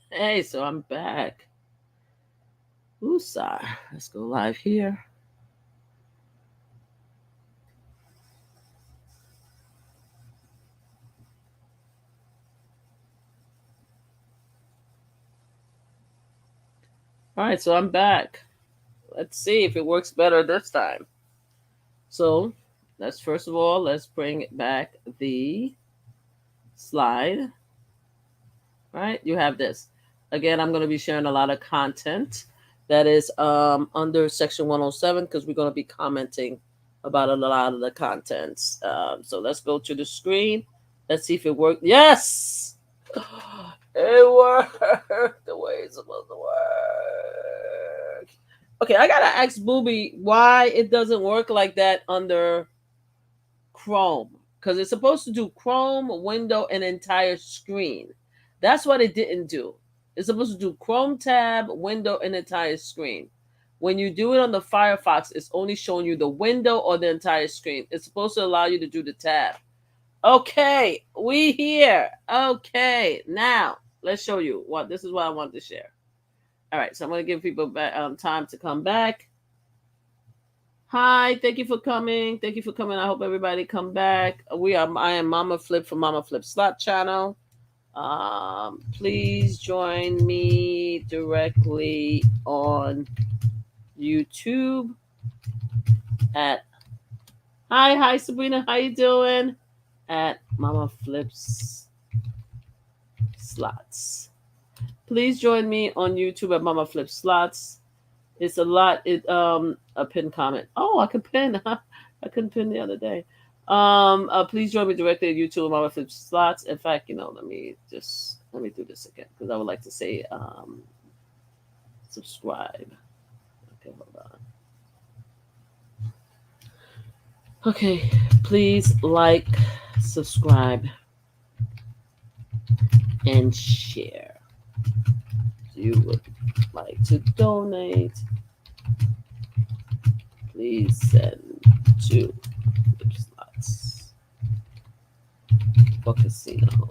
Hey, so I'm back. Woosah. Let's go live here. All right, so I'm back. Let's see if it works better this time. So let's first of all, let's bring back the slide. All right, you have this. Again, I'm going to be sharing a lot of content that is under section 107 because we're going to be commenting about a lot of the contents. So let's go to the screen. Let's see if it worked. Yes! It worked the way it's supposed to work. Okay, I gotta ask Booby why it doesn't work like that under Chrome. Because it's supposed to do Chrome, window, and entire screen. That's what it didn't do. It's supposed to do Chrome tab, window, and entire screen. When you do it on the Firefox, it's only showing you the window or the entire screen. It's supposed to allow you to do the tab. Okay, we here. Okay, now let's show you what this is what I want to share. All right, so I'm going to give people time to come back. Hi, thank you for coming. Thank you for coming. I hope everybody come back. I am Mama Flip from MamaFlipSlots channel. Please join me directly on YouTube at Hi Sabrina, how you doing? At MamaFlipSlots. Please join me on YouTube at MamaFlipSlots. It's a lot. A pin comment. Oh, I could pin. I couldn't pin the other day. Please join me directly at YouTube MamaFlipSlots. In fact, let me do this again because I would like to say subscribe. Okay, hold on. Okay, please like, subscribe, and share. If you would like to donate, please send to Flipslots for casino.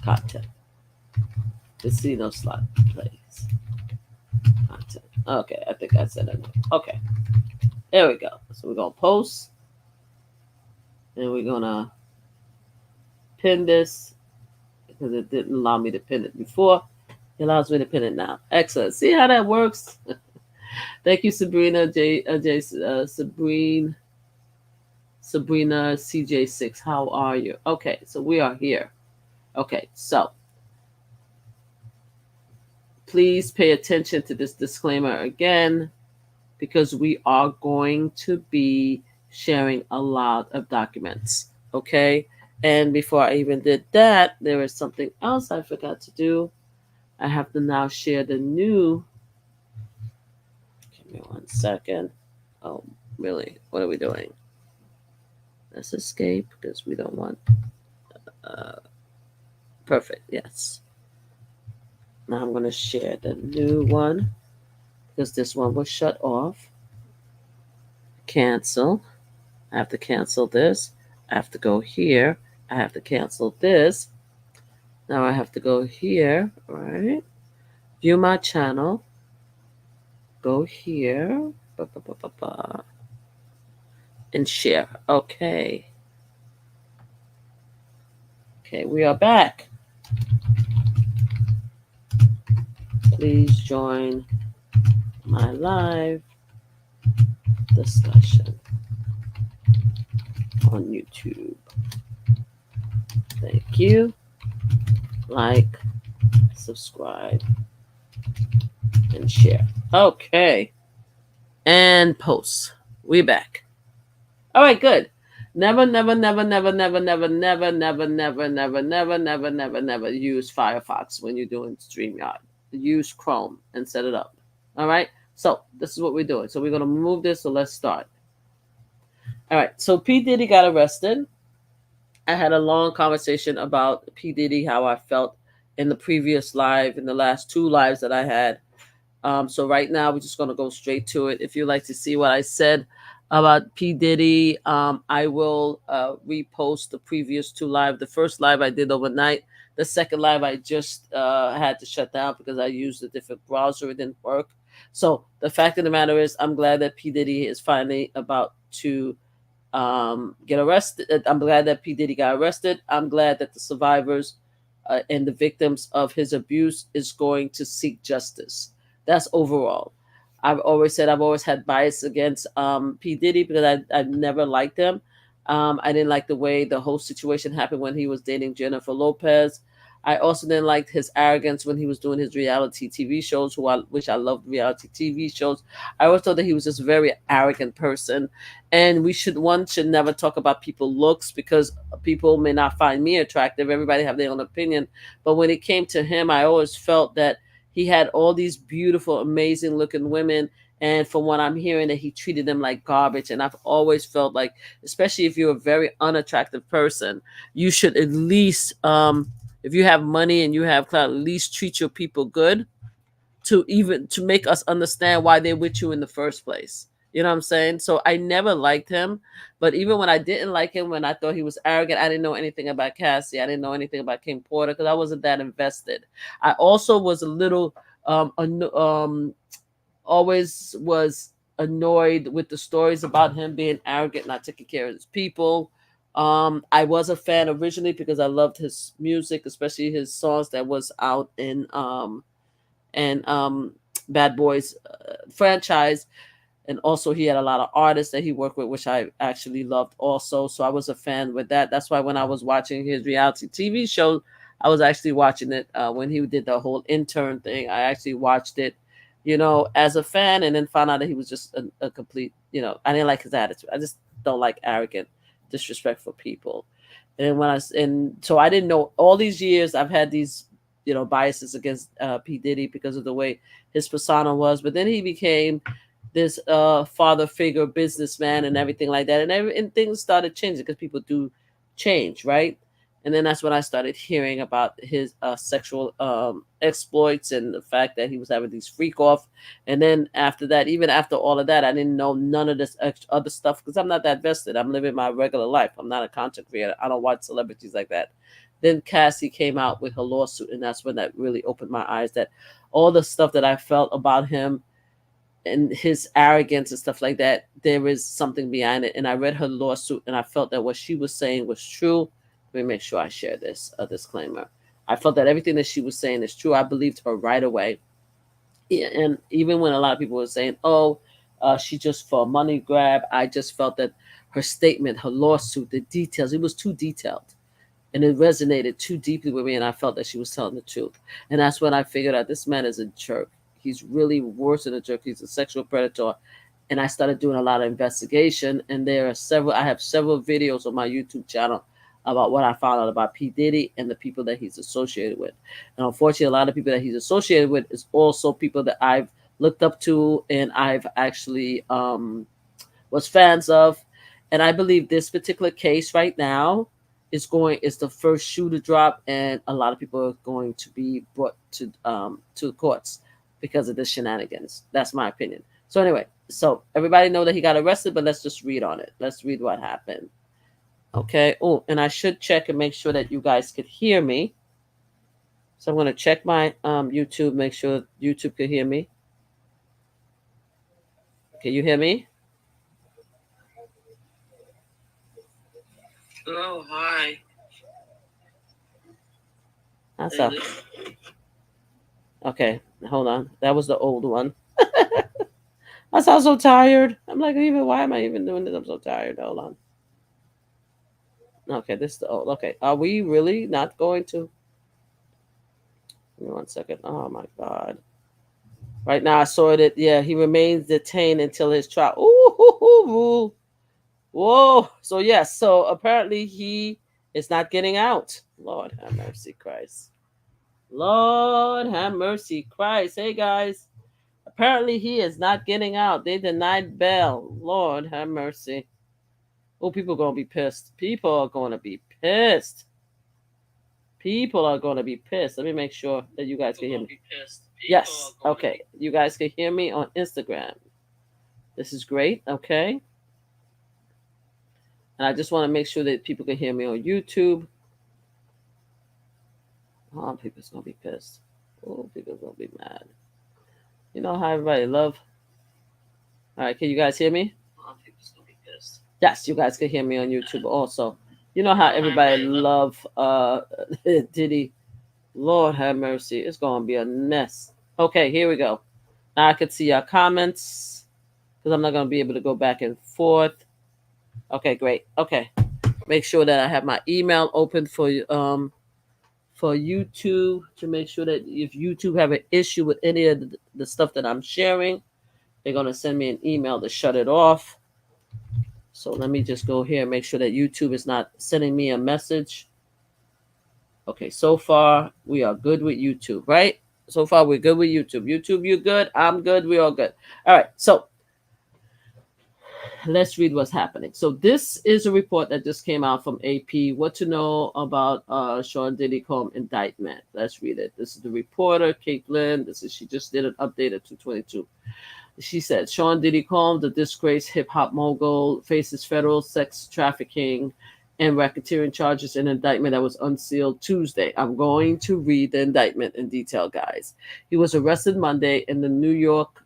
Content. Casino slot plays. Content. Okay, I think I said it. Okay. There we go. So we're gonna post. And we're gonna pin this because it didn't allow me to pin it before. It allows me to pin it now. Excellent. See how that works? Thank you, Sabrina Sabrina CJ6. How are you? Okay, so we are here. Okay, so please pay attention to this disclaimer again because we are going to be sharing a lot of documents. Okay, and before I even did that, there is something else I forgot to do. I have to now share the new. Give me 1 second. Oh, really? What are we doing? Let's escape because we don't want. Perfect. Yes. Now I'm going to share the new one because this one was shut off. Cancel. I have to cancel this. I have to go here. I have to cancel this. Now I have to go here, right? View my channel. Go here. And share. Okay. Okay, we are back. Please join my live discussion on YouTube. Thank you. Like, subscribe, and share. Okay. And post. We back. All right, good. Never use Firefox when you're doing StreamYard. Use Chrome and set it up. All right. So this is what we're doing. So we're gonna move this. So let's start. All right. So P-Diddy got arrested. I had a long conversation about P-Diddy, how I felt in the previous live, in the last 2 lives that I had. So right now we're just gonna go straight to it. If you'd like to see what I said about P Diddy. I will repost the previous two live. The first live I did overnight. The second live I just had to shut down because I used a different browser. It didn't work. So the fact of the matter is, I'm glad that P Diddy is finally about to get arrested. I'm glad that P Diddy got arrested. I'm glad that the survivors and the victims of his abuse is going to seek justice. That's overall. I've always said I've always had bias against P Diddy because I never liked him. I didn't like the way the whole situation happened when he was dating Jennifer Lopez. I also didn't like his arrogance when he was doing his reality TV shows, which I loved reality TV shows. I always thought that he was just a very arrogant person, and one should never talk about people looks because people may not find me attractive. Everybody have their own opinion, but when it came to him, I always felt that he had all these beautiful, amazing looking women, and from what I'm hearing, that he treated them like garbage. And I've always felt like, especially if you're a very unattractive person, you should at least if you have money and you have clout, at least treat your people good to make us understand why they're with you in the first place. You know what I'm saying? So I never liked him, but even when I didn't like him, when I thought he was arrogant, I didn't know anything about Cassie. I didn't know anything about King Porter because I wasn't that invested. I also was a little always was annoyed with the stories about him being arrogant, not taking care of his people. I was a fan originally because I loved his music, especially his songs that was out in and Bad Boys franchise. And also, he had a lot of artists that he worked with, which I actually loved also. So I was a fan with that. That's why when I was watching his reality TV show, I was actually watching it when he did the whole intern thing. I actually watched it, as a fan, and then found out that he was just a complete, I didn't like his attitude. I just don't like arrogant, disrespectful people. And so I didn't know all these years I've had these biases against P Diddy because of the way his persona was, but then he became this father figure businessman and everything like that, and things started changing because people do change, right? And then that's when I started hearing about his sexual exploits and the fact that he was having these freak off. And then after that, even after all of that, I didn't know none of this other stuff because I'm not that vested. I'm living my regular life. I'm not a content creator. I don't watch celebrities like that. Then Cassie came out with her lawsuit, and that's when that really opened my eyes that all the stuff that I felt about him and his arrogance and stuff like that, there is something behind it. And I read her lawsuit, and I felt that what she was saying was true. Let me make sure I share this disclaimer. I felt that everything that she was saying is true. I believed her right away. And even when a lot of people were saying, "Oh, she just for a money grab," I just felt that her statement, her lawsuit, the details, it was too detailed. And it resonated too deeply with me, and I felt that she was telling the truth. And that's when I figured out this man is a jerk. He's really worse than a jerk. He's a sexual predator. And I started doing a lot of investigation. And I have several videos on my YouTube channel about what I found out about P. Diddy and the people that he's associated with. And unfortunately, a lot of people that he's associated with is also people that I've looked up to and I've actually was fans of. And I believe this particular case right now is the first shoe to drop, and a lot of people are going to be brought to the courts because of this shenanigans. That's my opinion. So anyway, so everybody know that he got arrested, but let's just read on it. Let's read what happened. Okay. Oh, and I should check and make sure that you guys could hear me. So I'm going to check my YouTube, make sure YouTube could hear me. Can you hear me? Hello, hi. That's up. Okay, hold on. That was the old one. I sound so tired. I'm like, why am I even doing this? I'm so tired. Hold on. Okay, this is the old. Okay, are we really not going to? Give me 1 second. Oh my God. Right now, I saw it. Yeah, he remains detained until his trial. Ooh, whoa. So yes. So apparently he is not getting out. Lord have mercy, Christ. Lord have mercy, Christ. Hey guys. Apparently he is not getting out. They denied bail. Lord have mercy. Oh, people are gonna be pissed. People are gonna be pissed. People are gonna be pissed. Let me make sure that you guys can hear me. Yes. Okay. You guys can hear me on Instagram. This is great. Okay. And I just want to make sure that people can hear me on YouTube. Oh, people's gonna be pissed. Oh, people's gonna be mad. You know how everybody love. All right, can you guys hear me? Oh, people's gonna be pissed. Yes, you guys can hear me on YouTube also. You know how everybody love Diddy. Lord have mercy. It's gonna be a mess. Okay, here we go. Now I can see your comments because I'm not gonna be able to go back and forth. Okay, great. Okay. Make sure that I have my email open for YouTube to make sure that if YouTube have an issue with any of the stuff that I'm sharing, they're gonna send me an email to shut it off. So let me just go here and make sure that YouTube is not sending me a message. Okay, so far we are good with YouTube, right? So far we're good with YouTube. YouTube, you good? I'm good. We're all good. All right, so let's read what's happening. So this is a report that just came out from AP. What to know about Sean Diddy Combs indictment. Let's read it. This is the reporter, Caitlin. She just did an update at 222. She said Sean Diddy Combs, the disgraced hip hop mogul, faces federal sex trafficking and racketeering charges in an indictment that was unsealed Tuesday. I'm going to read the indictment in detail, guys. He was arrested Monday in New York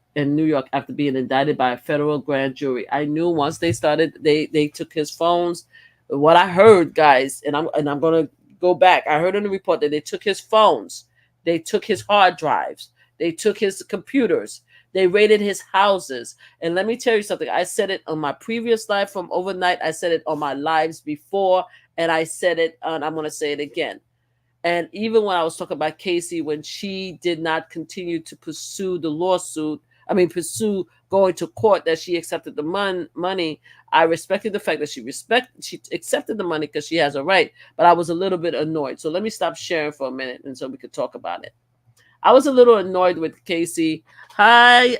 after being indicted by a federal grand jury. I knew once they started, they took his phones. What I heard, guys, and I'm gonna go back. I heard in the report that they took his phones, they took his hard drives, they took his computers, they raided his houses. And let me tell you something. I said it on my previous live from overnight. I said it on my lives before, and I said it, and I'm gonna say it again. And even when I was talking about Casey, when she did not continue to pursue the lawsuit, pursue going to court, that she accepted the money. I respected the fact that she accepted the money because she has a right, but I was a little bit annoyed. So let me stop sharing for a minute, and so we could talk about it. I was a little annoyed with Casey. Hi,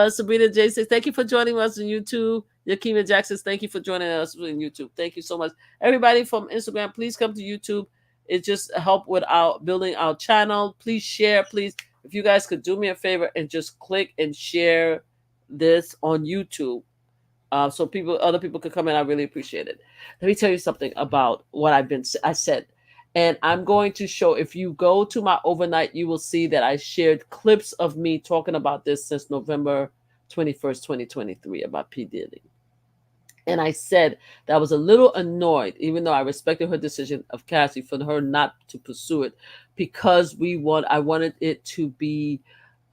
Sabrina J6. Thank you for joining us on YouTube. Yakima Jackson, thank you for joining us on YouTube. Thank you so much. Everybody from Instagram, please come to YouTube. It just help with our building our channel. Please share, please. If you guys could do me a favor and just click and share this on YouTube, so other people could come in, I really appreciate it. Let me tell you something about what I said, and I'm going to show. If you go to my overnight, you will see that I shared clips of me talking about this since November 21st, 2023, about P-Diddy. And I said that I was a little annoyed, even though I respected her decision of Cassie for her not to pursue it, because I wanted it to be,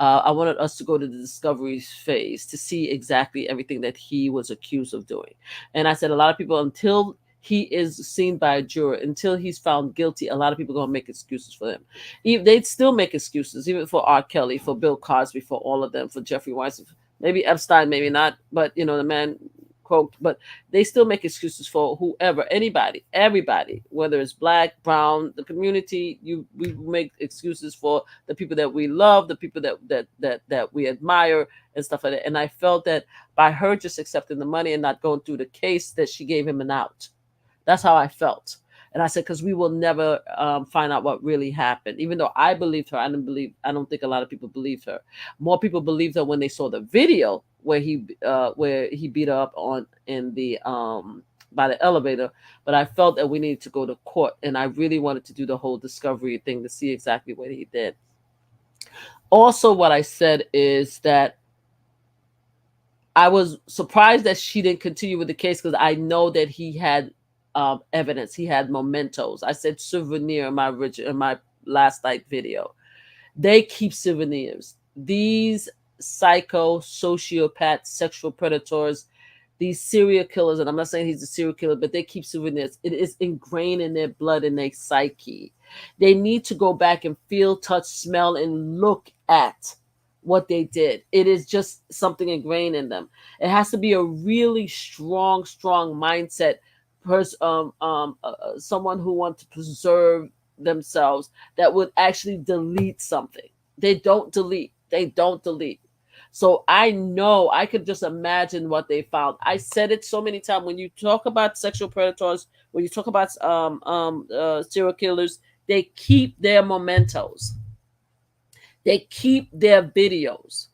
I wanted us to go to the discovery phase to see exactly everything that he was accused of doing. And I said a lot of people, until he is seen by a juror, until he's found guilty, a lot of people are going to make excuses for him. They'd still make excuses, even for R. Kelly, for Bill Cosby, for all of them, for Jeffrey Weinstein, maybe Epstein, maybe not, but the man quote, but they still make excuses for whoever, anybody, everybody, whether it's black, brown, the community. We make excuses for the people that we love, the people that we admire, and stuff like that. And I felt that by her just accepting the money and not going through the case, that she gave him an out. That's how I felt. And I said, because we will never find out what really happened. Even though I believed her, I don't think a lot of people believed her. More people believed her when they saw the video where he beat her up in the by the elevator. But I felt that we needed to go to court, and I really wanted to do the whole discovery thing to see exactly what he did. Also, what I said is that I was surprised that she didn't continue with the case, because I know that he had evidence. He had mementos. I said souvenir in my last night video. They keep souvenirs. These psycho, sociopath, sexual predators, these serial killers, and I'm not saying he's a serial killer, but they keep souvenirs. It is ingrained in their blood and their psyche. They need to go back and feel, touch, smell, and look at what they did. It is just something ingrained in them. It has to be a really strong mindset. Someone who wants to preserve themselves, that would actually delete something. They don't delete. So I know, I could just imagine what they found. I said it so many times. When you talk about sexual predators, when you talk about serial killers, they keep their mementos. They keep their videos.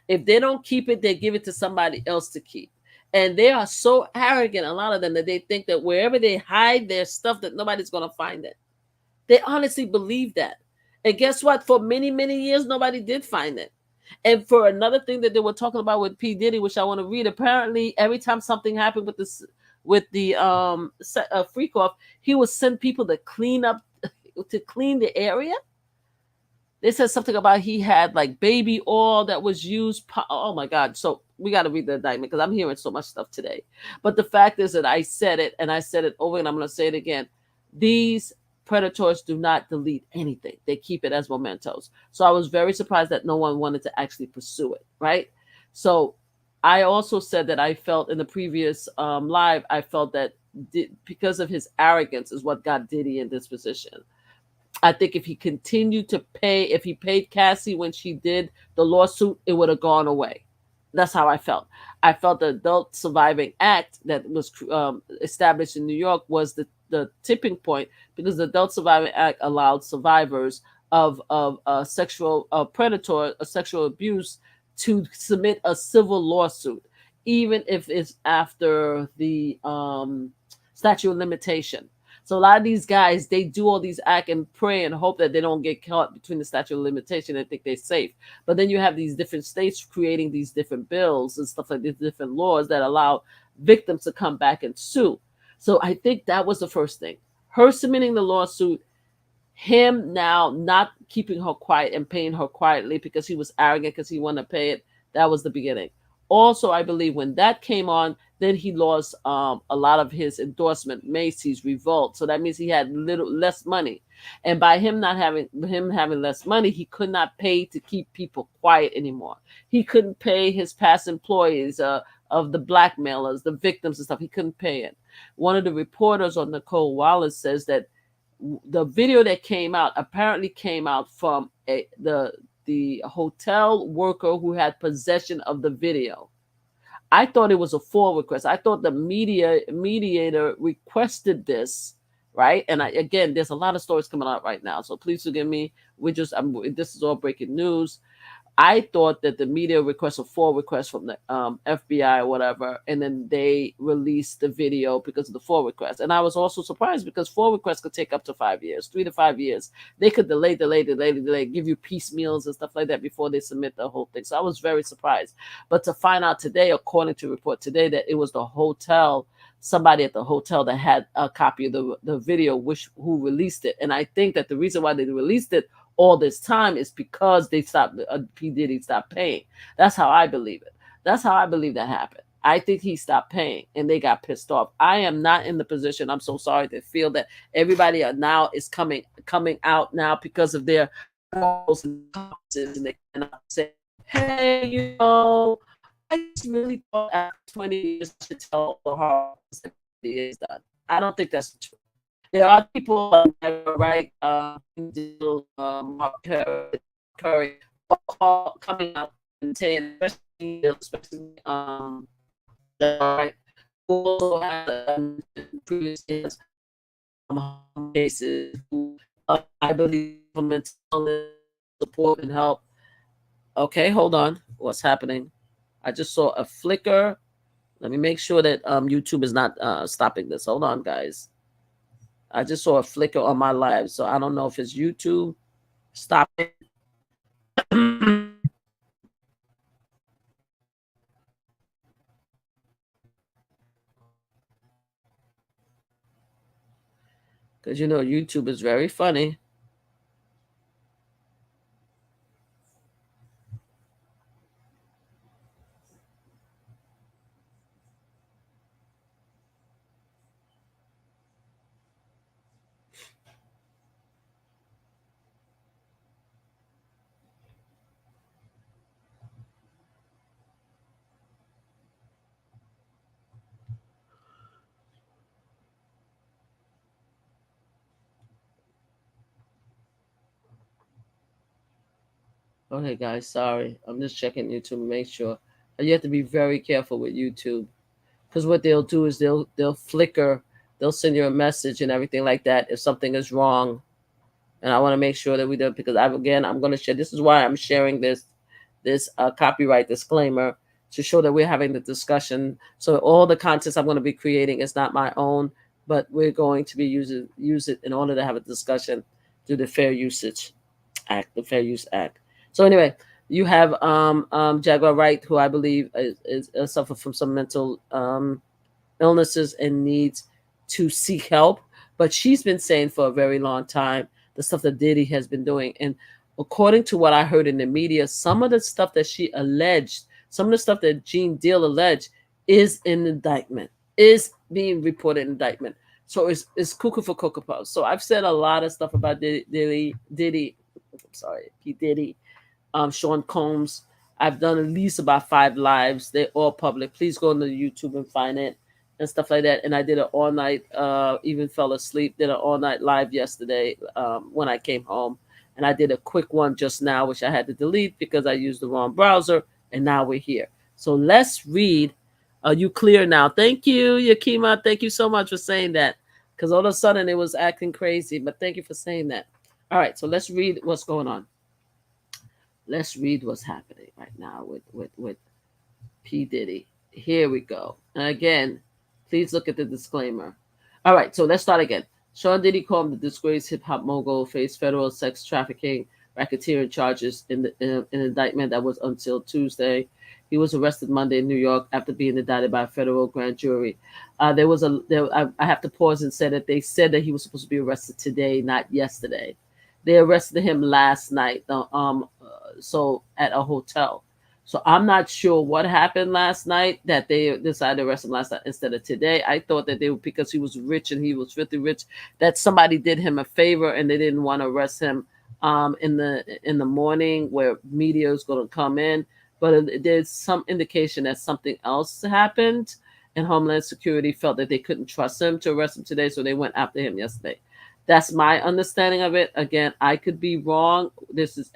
If they don't keep it, they give it to somebody else to keep. And they are so arrogant, a lot of them, that they think that wherever they hide their stuff, that nobody's going to find it. They honestly believe that. And guess what? For many, many years, nobody did find it. And for another thing that they were talking about with P. Diddy, which I want to read, apparently every time something happened with this, with the freak off, he would send people to clean up, to clean the area. They said something about he had like baby oil that was used. Oh my God. So we got to read the indictment because I'm hearing so much stuff today. But the fact is that I said it, and I said it over, and I'm going to say it again. These predators do not delete anything. They keep it as mementos. So I was very surprised that no one wanted to actually pursue it. Right. So I also said that I felt in the previous live, I felt that because of his arrogance is what got Diddy in this position. I think if he continued to pay, if he paid Cassie when she did the lawsuit, it would have gone away. That's how I felt. I felt the Adult Surviving Act that was established in New York was the tipping point, because the Adult Surviving Act allowed survivors of sexual predator, sexual abuse, to submit a civil lawsuit, even if it's after the statute of limitation. So a lot of these guys, they do all these act and pray and hope that they don't get caught between the statute of limitation and think they're safe. But then you have these different states creating these different bills and stuff like these different laws that allow victims to come back and sue. So I think that was the first thing. Her submitting the lawsuit, him now not keeping her quiet and paying her quietly because he was arrogant because he wanted to pay it. That was the beginning. Also, I believe when that came on, then he lost a lot of his endorsement, Macy's, Revolt. So that means he had less money, and by him having less money, he could not pay to keep people quiet anymore. He couldn't pay his past employees of the blackmailers, the victims and stuff. He couldn't pay it. One of the reporters on Nicole Wallace says that the video that came out apparently came out from the hotel worker who had possession of the video. I thought it was a FOIA request. I thought the mediator requested this, right? And again, there's a lot of stories coming out right now, so please forgive me. This is all breaking news. I thought that the media requested a FOIA request from the FBI or whatever, and then they released the video because of the FOIA request. And I was also surprised because FOIA requests could take up to 5 years, 3 to 5 years. They could delay, give you piecemeals and stuff like that before they submit the whole thing. So I was very surprised. But to find out today, according to report today, that it was the hotel, somebody at the hotel that had a copy of the video, who released it. And I think that the reason why they released it all this time is because they stopped, P. Diddy stopped paying. That's how I believe it. That's how I believe that happened. I think he stopped paying and they got pissed off. I am not in the position, I'm so sorry, to feel that everybody now is coming out now because of their morals and they cannot say, hey, I just really thought after 20 years I should tell the horror that it is done. I don't think that's true. There are people right, Mark Curry, coming out and saying, especially right, who also had previous cases who I believe for mental support and help. Okay, hold on. What's happening? I just saw a flicker. Let me make sure that YouTube is not stopping this. Hold on, guys. I just saw a flicker on my live, so I don't know if it's YouTube stopping. Because YouTube is very funny. Okay, guys, sorry. I'm just checking YouTube to make sure. You have to be very careful with YouTube, because what they'll do is they'll flicker, they'll send you a message and everything like that if something is wrong. And I want to make sure that we do, because I'm going to share. This is why I'm sharing this copyright disclaimer, to show that we're having the discussion. So all the contents I'm going to be creating is not my own, but we're going to be use it in order to have a discussion through the Fair Usage Act, the Fair Use Act. So anyway, you have Jaguar Wright, who I believe is suffer from some mental illnesses and needs to seek help. But she's been saying for a very long time the stuff that Diddy has been doing. And according to what I heard in the media, some of the stuff that she alleged, some of the stuff that Gene Deal alleged is in indictment, is being reported in indictment. So it's cuckoo for Cocoa Puffs. So I've said a lot of stuff about Diddy, I'm sorry, P. Diddy, Sean Combs. I've done at least about 5 lives. They're all public. Please go into YouTube and find it and stuff like that. And I did an all night, even fell asleep, did an all night live yesterday when I came home. And I did a quick one just now, which I had to delete because I used the wrong browser. And now we're here. So let's read. Are you clear now? Thank you, Yakima. Thank you so much for saying that. Because all of a sudden it was acting crazy. But thank you for saying that. All right, so let's read what's going on. Let's read what's happening right now with P. Diddy. Here we go. And again, please look at the disclaimer. All right, so let's start again. Sean Diddy Combs, the disgraced hip-hop mogul, faced federal sex trafficking, racketeering charges in an indictment that was until Tuesday. He was arrested Monday in New York after being indicted by a federal grand jury. I have to pause and say that they said that he was supposed to be arrested today, not yesterday. They arrested him last night, so at a hotel. So I'm not sure what happened last night that they decided to arrest him last night instead of today. I thought that they were, because he was rich and he was filthy rich, that somebody did him a favor and they didn't want to arrest him in the morning where media is going to come in. But there's some indication that something else happened, and Homeland Security felt that they couldn't trust him to arrest him today, so they went after him yesterday. That's my understanding of it. Again, I could be wrong.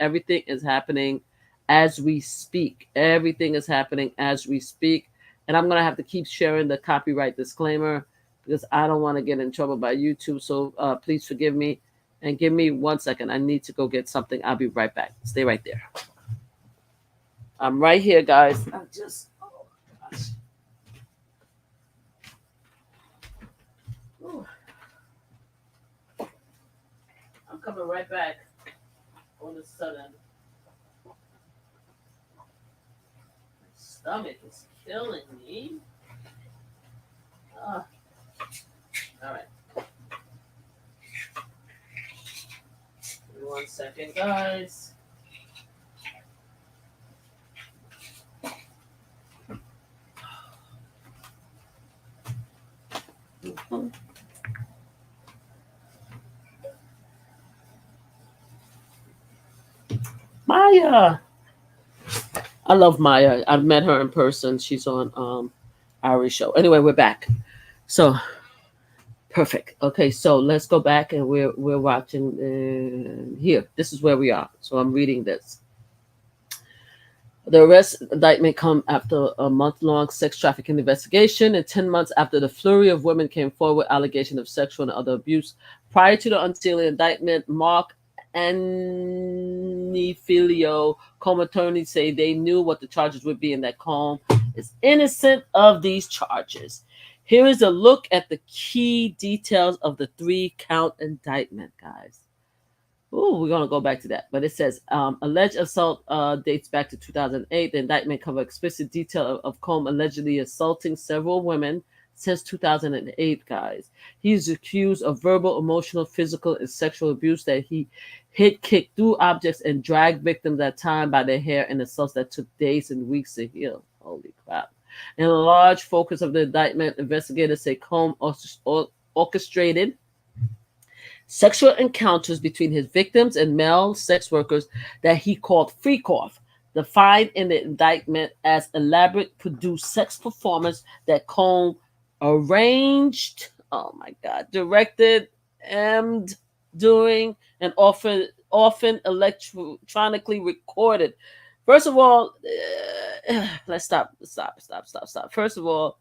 Everything is happening as we speak. Everything is happening as we speak. And I'm going to have to keep sharing the copyright disclaimer because I don't want to get in trouble by YouTube. So please forgive me and give me 1 second. I need to go get something. I'll be right back. Stay right there. I'm right here, guys. Oh gosh. Ooh. I'm coming right back on the sudden. My stomach is killing me. All right. Give me 1 second, guys. Maya. I love Maya. I've met her in person. She's on Ari's show. Anyway, we're back. So perfect. Okay, so let's go back and we're watching here. This is where we are. So I'm reading this. The arrest indictment come after a month-long sex trafficking investigation and 10 months after the flurry of women came forward with allegations of sexual and other abuse. Prior to the unsealing indictment, Mark Anifilio, Coma attorneys say they knew what the charges would be and that Combs is innocent of these charges. Here is a look at the key details of the 3-count indictment, guys. Ooh, we're going to go back to that. But it says, alleged assault dates back to 2008. The indictment covers explicit detail of Combs allegedly assaulting several women since 2008, guys. He is accused of verbal, emotional, physical, and sexual abuse that he hit, kicked through objects, and dragged victims at time by their hair, and assaults that took days and weeks to heal. Holy crap. In a large focus of the indictment, investigators say Combs orchestrated sexual encounters between his victims and male sex workers that he called freak-off, defined in the indictment as elaborate produced sex performance that Combs arranged, directed, emmed, doing, and often electronically recorded. First of all, let's stop. First of all,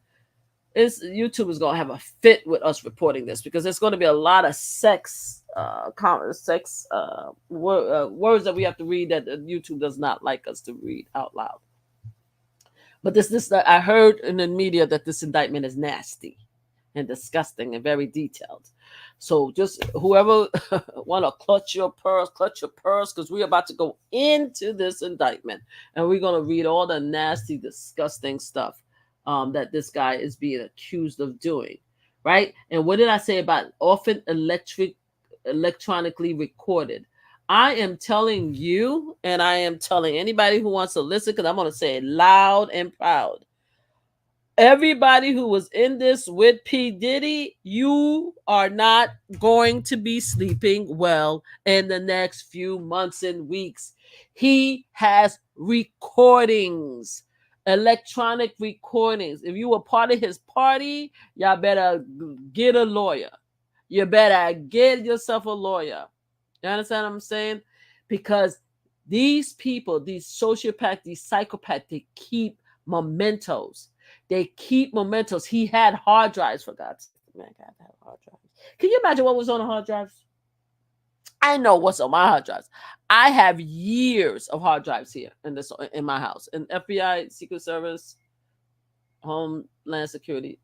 YouTube is gonna have a fit with us reporting this because there's going to be a lot of words that we have to read that YouTube does not like us to read out loud. But this I heard in the media that this indictment is nasty and disgusting and very detailed. So just whoever want to clutch your purse, because we're about to go into this indictment and we're going to read all the nasty, disgusting stuff that this guy is being accused of doing, right? And what did I say about often electronically recorded? I am telling you, and I am telling anybody who wants to listen, because I'm going to say it loud and proud. Everybody who was in this with P. Diddy, you are not going to be sleeping well in the next few months and weeks. He has recordings, electronic recordings. If you were part of his party, y'all better get a lawyer. You better get yourself a lawyer. You understand what I'm saying? Because these people, these sociopaths, these psychopaths, they keep mementos. They keep mementos. He had hard drives, for God's sake. Man, God, have hard drives. Can you imagine what was on the hard drives? I know what's on my hard drives. I have years of hard drives here in my house. In FBI, Secret Service, Homeland Security.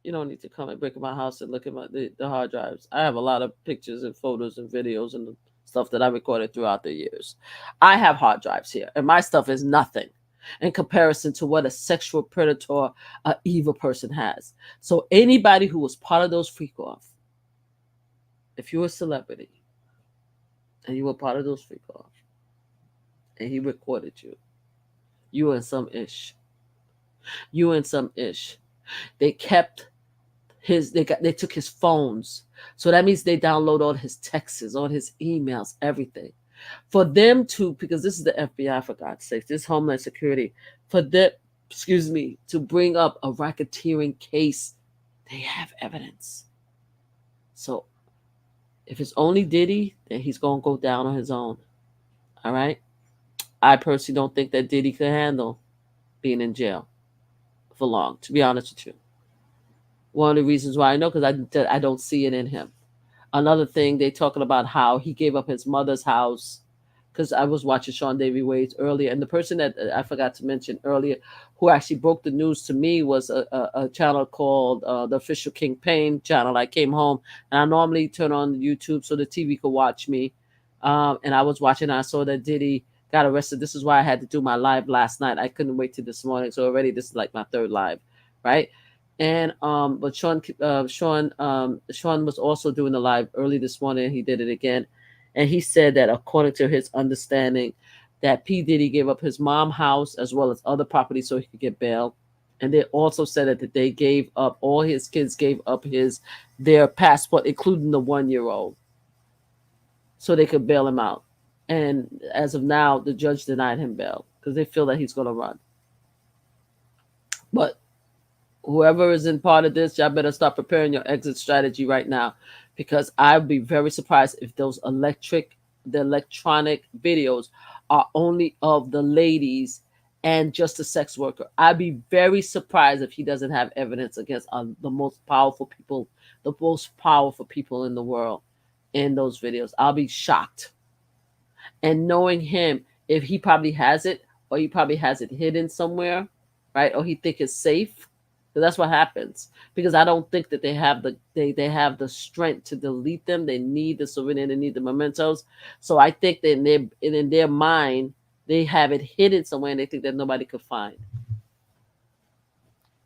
You don't need to come and break in my house and look at the hard drives. I have a lot of pictures and photos and videos and stuff that I recorded throughout the years. I have hard drives here, and my stuff is nothing in comparison to what a sexual predator, an evil person has. So anybody who was part of those freak off, if you're a celebrity and you were part of those freak off and he recorded you, you in some ish. You in some ish. They kept they took his phones. So that means they download all his texts, all his emails, everything. For them to, because this is the FBI, for God's sake, this Homeland Security, for them, to bring up a racketeering case, they have evidence. So if it's only Diddy, then he's going to go down on his own. All right? I personally don't think that Diddy could handle being in jail for long, to be honest with you. One of the reasons why I know, because I don't see it in him. Another thing, they talking about how he gave up his mother's house, because I was watching Sean Davy Wade's earlier, and the person that I forgot to mention earlier who actually broke the news to me was a channel called the Official King Payne channel. I came home, and I normally turn on YouTube so the TV could watch me, and I was watching, and I saw that Diddy got arrested. This is why I had to do my live last night. I couldn't wait till this morning, so already this is like my third live, right? And but Sean was also doing the live early this morning. He did it again, and he said that according to his understanding, that P. Diddy gave up his mom's house as well as other property so he could get bail. And they also said that they gave up, all his kids gave up their passport, including the 1-year-old, so they could bail him out. And as of now, the judge denied him bail because they feel that he's going to run. But whoever is in part of this, y'all better start preparing your exit strategy right now, because I'd be very surprised if the electronic videos are only of the ladies and just a sex worker. I'd be very surprised if he doesn't have evidence against the most powerful people in the world in those videos. I'll be shocked. And knowing him, if he probably has it, or he probably has it hidden somewhere, right? Or he think it's safe. So that's what happens, because I don't think that they have the strength to delete them. They need the souvenir, they need the mementos. So I think that in their mind, they have it hidden somewhere, and they think that nobody could find.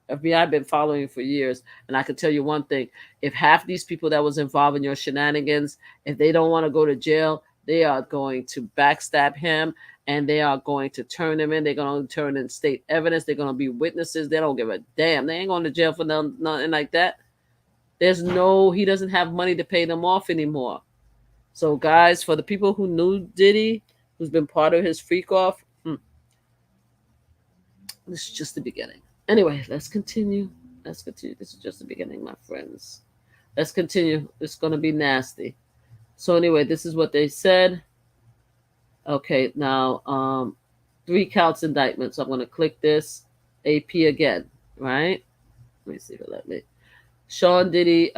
FBI, I've been following for years, and I can tell you one thing: if half these people that was involved in your shenanigans, if they don't want to go to jail, they are going to backstab him, and they are going to turn him in. They're going to turn in state evidence. They're going to be witnesses. They don't give a damn. They ain't going to jail for nothing like that. He doesn't have money to pay them off anymore. So, guys, for the people who knew Diddy, who's been part of his freak off, this is just the beginning. Anyway, let's continue. This is just the beginning, my friends. Let's continue. It's going to be nasty. So anyway, this is what they said. Okay, now 3 counts indictment. So I'm going to click this AP again, right? Let me see if it let me. Sean Diddy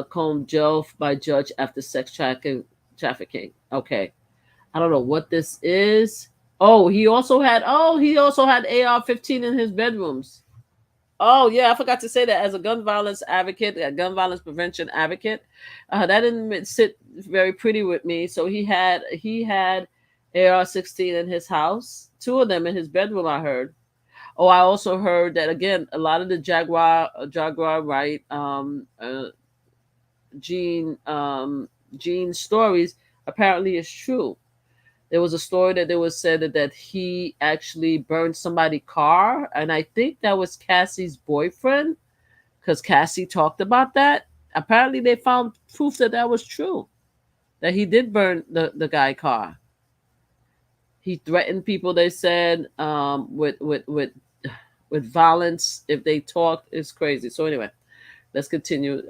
combed jail by judge after sex trafficking. Okay, I don't know what this is. He also had AR-15 in his bedrooms. Oh yeah, I forgot to say that as a gun violence advocate, a gun violence prevention advocate, that didn't sit very pretty with me. So he had AR-16 in his house, two of them in his bedroom. I heard. Oh, I also heard that again. A lot of the Jaguar right Gene Gene stories apparently is true. There was a story that there was said that he actually burned somebody's car, and I think that was Cassie's boyfriend because Cassie talked about that. Apparently, they found proof that that was true, that he did burn the guy car. He threatened people. They said with violence if they talk. It's crazy. So anyway, let's continue.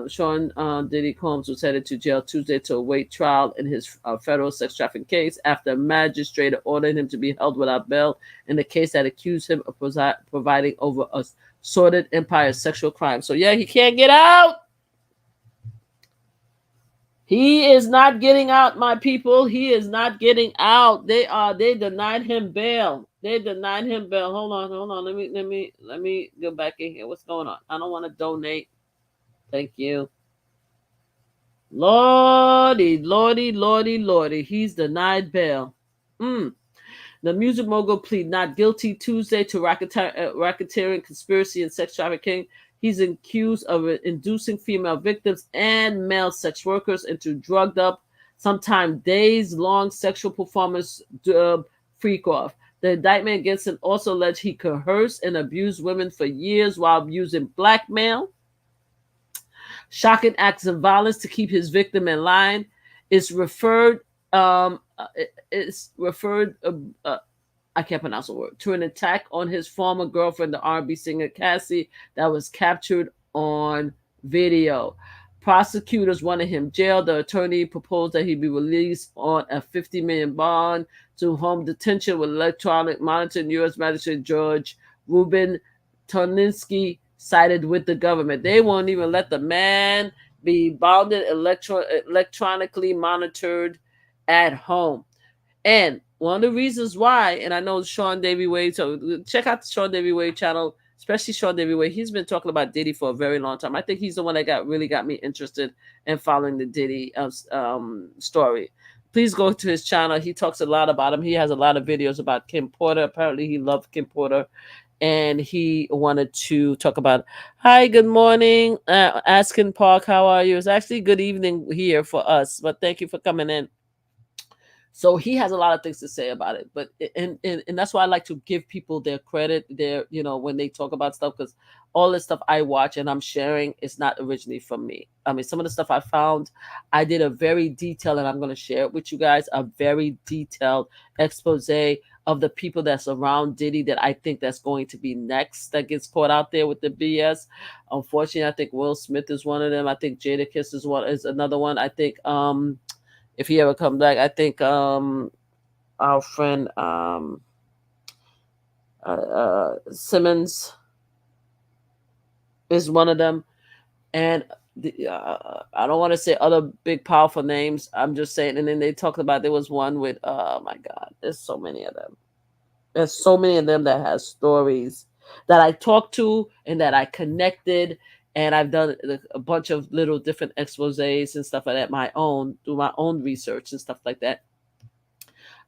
Sean Diddy Combs was headed to jail Tuesday to await trial in his federal sex trafficking case after a magistrate ordered him to be held without bail in the case that accused him of providing over a sordid empire of sexual crime. So yeah, he can't get out. He is not getting out, my people. He is not getting out. They denied him bail. They denied him bail. Hold on. Let me go back in here. What's going on? I don't want to donate. Thank you. Lordy, lordy, lordy, lordy. He's denied bail. The music mogul pleaded not guilty Tuesday to racketeering, conspiracy, and sex trafficking. He's accused of inducing female victims and male sex workers into drugged up, sometimes days-long sexual performance freak-off. The indictment against him also alleged he coerced and abused women for years while using blackmail, shocking acts of violence to keep his victim in line. It's referred um, it's referred I can't pronounce the word, to an attack on his former girlfriend, the R&B singer Cassie, that was captured on video. Prosecutors wanted him jailed. The attorney proposed that he be released on a $50 million bond to home detention with electronic monitoring. U.S. Magistrate George Ruben Toninsky sided with the government. They won't even let the man be bounded electronically monitored at home. And one of the reasons why, and I know Sean Davy Wade, so check out the Sean Davy Wade channel, especially Sean Davy Wade. He's been talking about Diddy for a very long time. I think he's the one that really got me interested in following the Diddy story. Please go to his channel. He talks a lot about him. He has a lot of videos about Kim Porter. Apparently, he loved Kim Porter. And he wanted to talk about, hi, good morning, Askin Park, how are you? It's actually good evening here for us, but thank you for coming in. So he has a lot of things to say about it, but and that's why I like to give people their credit, their when they talk about stuff, because all this stuff I watch and I'm sharing is not originally from me. I mean, some of the stuff I found, I did a very detailed, and I'm going to share it with you guys, a very detailed expose of the people that's around Diddy that I think that's going to be next that gets caught out there with the BS. Unfortunately, I think Will Smith is one of them. I think Jadakiss is another one. I think if he ever comes back, I think our friend Simmons is one of them. And I don't want to say other big powerful names. I'm just saying. And then they talked about there was one with, oh my God, there's so many of them. There's so many of them that has stories that I talked to and that I connected. And I've done a bunch of little different exposés and stuff like that, through my own research and stuff like that.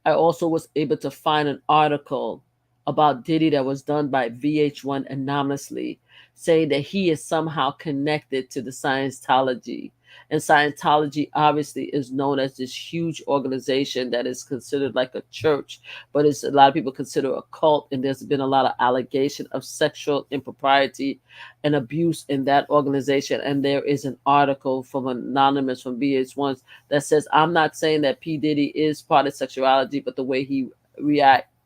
I also was able to find an article about Diddy that was done by VH1 anonymously, saying that he is somehow connected to the Scientology. And Scientology obviously is known as this huge organization that is considered like a church, but it's a lot of people consider a cult. And there's been a lot of allegation of sexual impropriety and abuse in that organization. And there is an article from anonymous from VH1 that says, I'm not saying that P. Diddy is part of sexuality, but the way he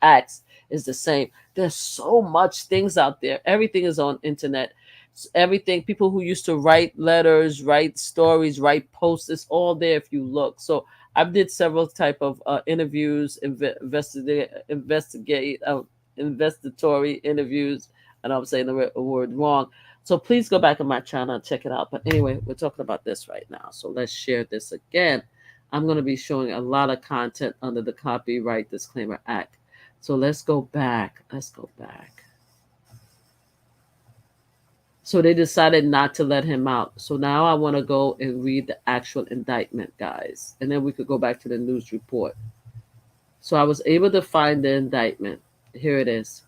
acts is the same. There's so much things out there. Everything is on internet. Everything, people who used to write letters, write stories, write posts, it's all there if you look. So I did several type of interviews, investigatory interviews, and I'm saying the word wrong. So please go back on my channel and check it out. But anyway, we're talking about this right now. So let's share this again. I'm going to be showing a lot of content under the Copyright Disclaimer Act. So let's go back. So they decided not to let him out. So now I want to go and read the actual indictment, guys. And then we could go back to the news report. So I was able to find the indictment. Here it is.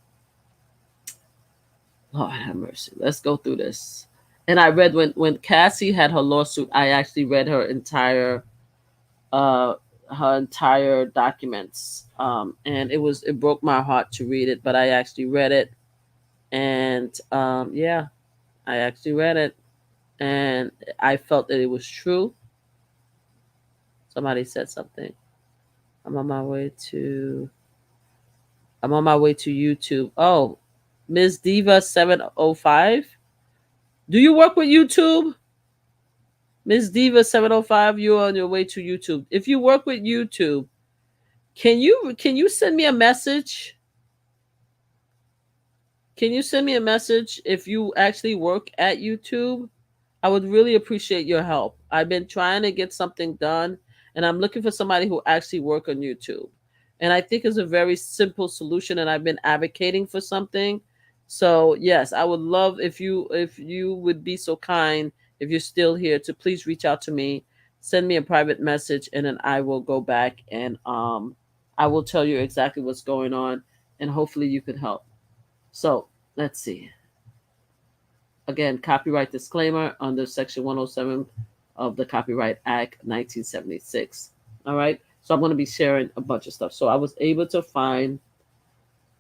Lord have mercy. Let's go through this. And I read when Cassie had her lawsuit, I actually read uh her entire documents. And it broke my heart to read it, but I actually read it. And yeah, I actually read it. And I felt that it was true. Somebody said something. I'm on my way to YouTube. Oh, Ms. Diva 705. Do you work with YouTube? Ms. Diva 705, you're on your way to YouTube. If you work with YouTube, can you send me a message? Can you send me a message if you actually work at YouTube? I would really appreciate your help. I've been trying to get something done, and I'm looking for somebody who actually work on YouTube. And I think it's a very simple solution, and I've been advocating for something. So yes, I would love if you would be so kind, if you're still here, to please reach out to me, send me a private message, and then I will go back and I will tell you exactly what's going on, and hopefully you could help. So let's see. Again, copyright disclaimer under Section 107 of the Copyright Act 1976. All right. So I'm going to be sharing a bunch of stuff. So I was able to find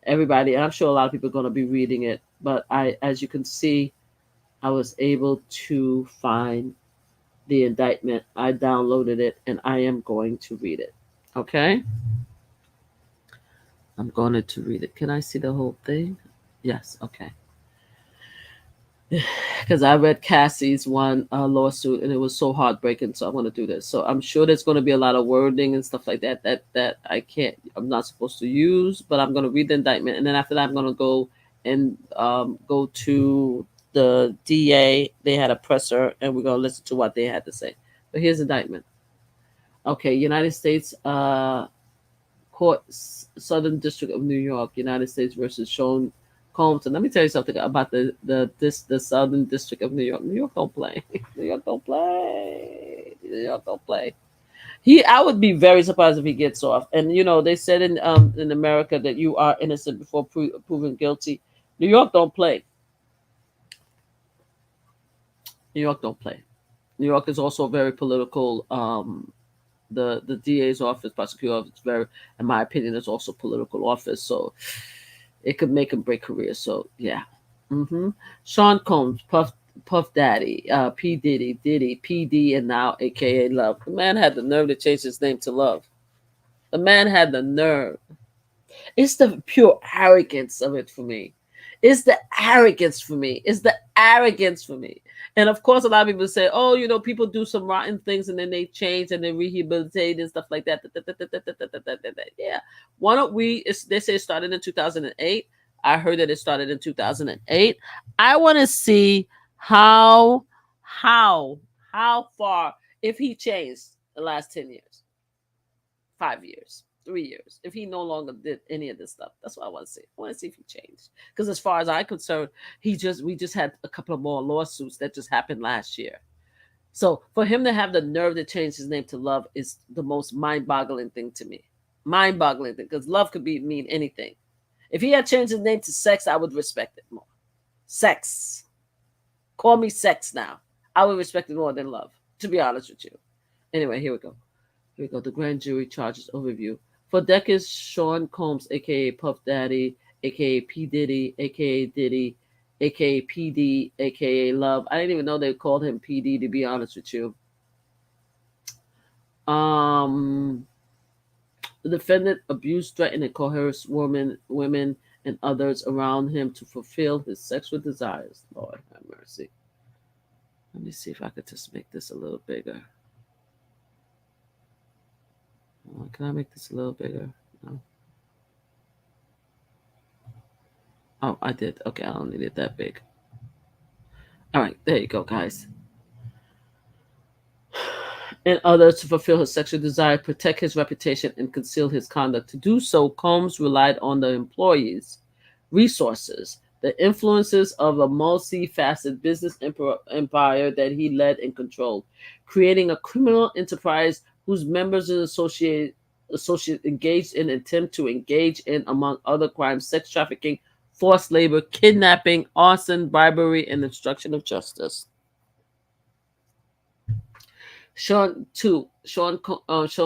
everybody, and I'm sure a lot of people are going to be reading it, but as you can see, I was able to find the indictment. I downloaded it, and I am going to read it. Okay. I'm going to read it. Can I see the whole thing? Yes. Okay. Because I read Cassie's one lawsuit and it was so heartbreaking. So I'm going to do this. So I'm sure there's going to be a lot of wording and stuff like that I'm not supposed to use, but I'm going to read the indictment. And then after that, I'm going to go and go to the DA. They had a presser and we're going to listen to what they had to say. But here's the indictment. Okay. United States Court, Southern District of New York, United States versus Sean Combs. And let me tell you something about the Southern District of New York. New York don't play. New York don't play. New York don't play. I would be very surprised if he gets off. And they said in America that you are innocent before proven guilty. New York don't play. New York don't play. New York is also very political. The DA's office, prosecutor office, very, in my opinion, is also political office. So it could make and break careers. So yeah. Sean Combs, Puff Daddy, P-Diddy, Diddy, PD, and now AKA Love. The man had the nerve to change his name to Love. The man had the nerve. It's the pure arrogance of it for me. It's the arrogance for me. It's the arrogance for me. And of course, a lot of people say, oh, people do some rotten things and then they change and they rehabilitate and stuff like that. Yeah. Why don't they say it started in 2008. I heard that it started in 2008. I want to see how far, if he changed the last 10 years, 5 years, 3 years, if he no longer did any of this stuff. That's what I want to see. I want to see if he changed. Because as far as I'm concerned, we just had a couple of more lawsuits that just happened last year. So for him to have the nerve to change his name to Love is the most mind-boggling thing to me. Mind-boggling thing, because Love could mean anything. If he had changed his name to Sex, I would respect it more. Sex. Call me Sex now. I would respect it more than Love, to be honest with you. Anyway, here we go. Here we go. The grand jury charges overview. For decades, Sean Combs, aka Puff Daddy, aka P Diddy, aka Diddy, aka PD, aka Love. I didn't even know they called him PD, to be honest with you. The defendant abused, threatened, and coerced women, and others around him to fulfill his sexual desires. Lord have mercy. Let me see if I could just make this a little bigger. Can I make this a little bigger? No. Oh, I did. Okay, I don't need it that big. All right, there you go, guys. and others to fulfill his sexual desire, protect his reputation, and conceal his conduct. To do so, Combs relied on the employees' resources, the influences of a multifaceted business empire that he led and controlled, creating a criminal enterprise whose members and associates engaged in attempt to engage in, among other crimes, sex trafficking, forced labor, kidnapping, arson, bribery, and obstruction of justice. Sean Combs,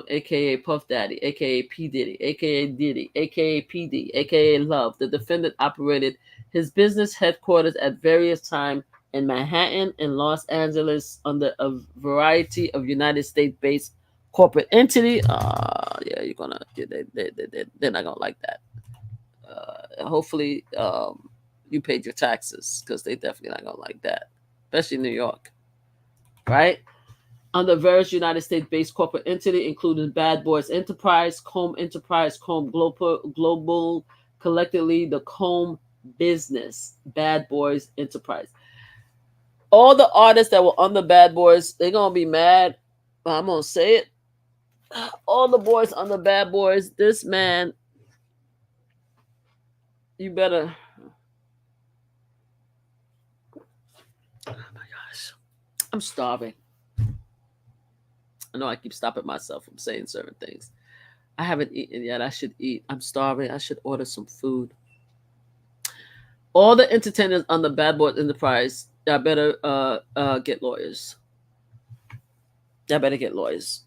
aka Puff Daddy, aka P Diddy, aka Diddy, aka PD, aka Love. The defendant operated his business headquarters at various times in Manhattan and Los Angeles under a variety of United States-based corporate entity. Yeah, they're not gonna like that. Hopefully, you paid your taxes because they definitely not gonna like that, especially New York, right? Under various United States-based corporate entity, including Bad Boys Enterprise, Comb Enterprise, Comb Global, collectively the Comb Business, Bad Boys Enterprise. All the artists that were under Bad Boys, they're gonna be mad. I'm gonna say it. All the boys under Bad Boys, this man, you better. Oh my gosh, I'm starving. I know I keep stopping myself from saying certain things. I haven't eaten yet. I should eat. I'm starving. I should order some food. All the entertainers on the Bad Boys Enterprise, y'all better get lawyers. Y'all better get lawyers.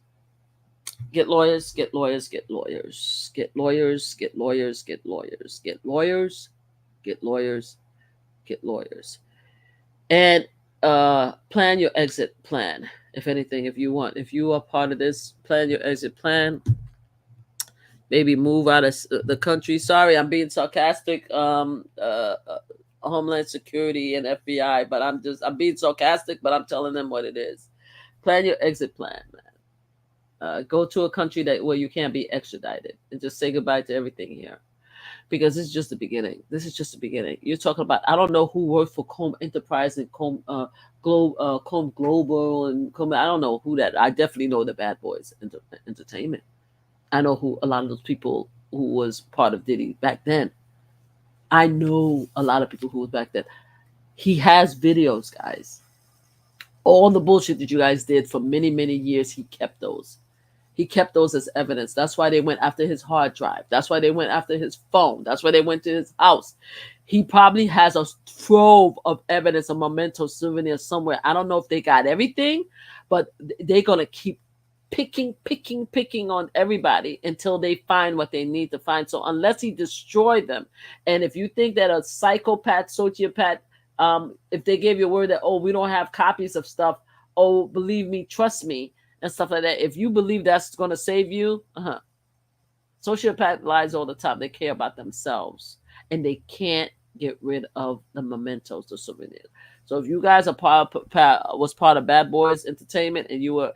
Get lawyers, get lawyers, get lawyers. Get lawyers, get lawyers, get lawyers. Get lawyers, get lawyers, get lawyers. And plan your exit plan. If anything, if you are part of this, plan your exit plan. Maybe move out of the country. Sorry, I'm being sarcastic. Homeland Security and FBI, but I'm being sarcastic, but I'm telling them what it is. Plan your exit plan, man. Go to a country where you can't be extradited and just say goodbye to everything here. Because this is just the beginning. This is just the beginning. You're talking about, I don't know who worked for Comb Enterprise and Comb Global and Comb, I don't know who that. I definitely know the Bad Boys Entertainment. I know who a lot of those people who was part of Diddy back then. I know a lot of people who was back then. He has videos, guys. All the bullshit that you guys did for many, many years, he kept those. He kept those as evidence. That's why they went after his hard drive. That's why they went after his phone. That's why they went to his house. He probably has a trove of evidence, a memento souvenir somewhere. I don't know if they got everything, but they're going to keep picking on everybody until they find what they need to find. So unless he destroyed them, and if you think that a psychopath, sociopath, if they gave you a word that, oh, we don't have copies of stuff, oh, believe me, trust me, and stuff like that, if you believe that's going to save you, sociopath lies all the time. They care about themselves, and they can't get rid of the mementos, the souvenirs. So if you guys are was part of Bad Boys Entertainment and you were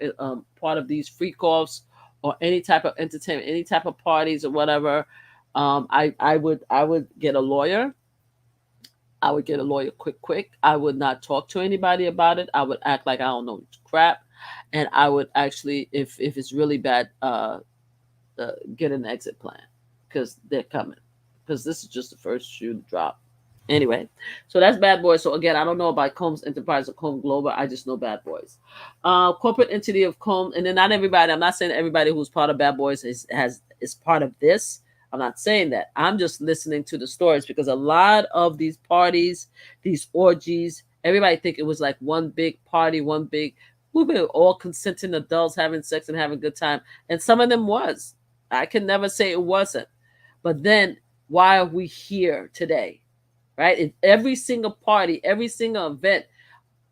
part of these freak offs or any type of entertainment, any type of parties or whatever, I would get a lawyer. I would get a lawyer quick. I would not talk to anybody about it. I would act like I don't know crap, and I would actually, if it's really bad, get an exit plan because they're coming. Because this is just the first shoe to drop. Anyway, so that's Bad Boys. So again, I don't know about Combs Enterprise or Comb Global. I just know Bad Boys. Corporate entity of Comb, and then not everybody. I'm not saying everybody who's part of Bad Boys is part of this. I'm not saying that. I'm just listening to the stories because a lot of these parties, these orgies, everybody think it was like one big party, one big. We've been all consenting adults having sex and having a good time, and some of them was. I can never say it wasn't. But then, why are we here today? Right? In every single party, every single event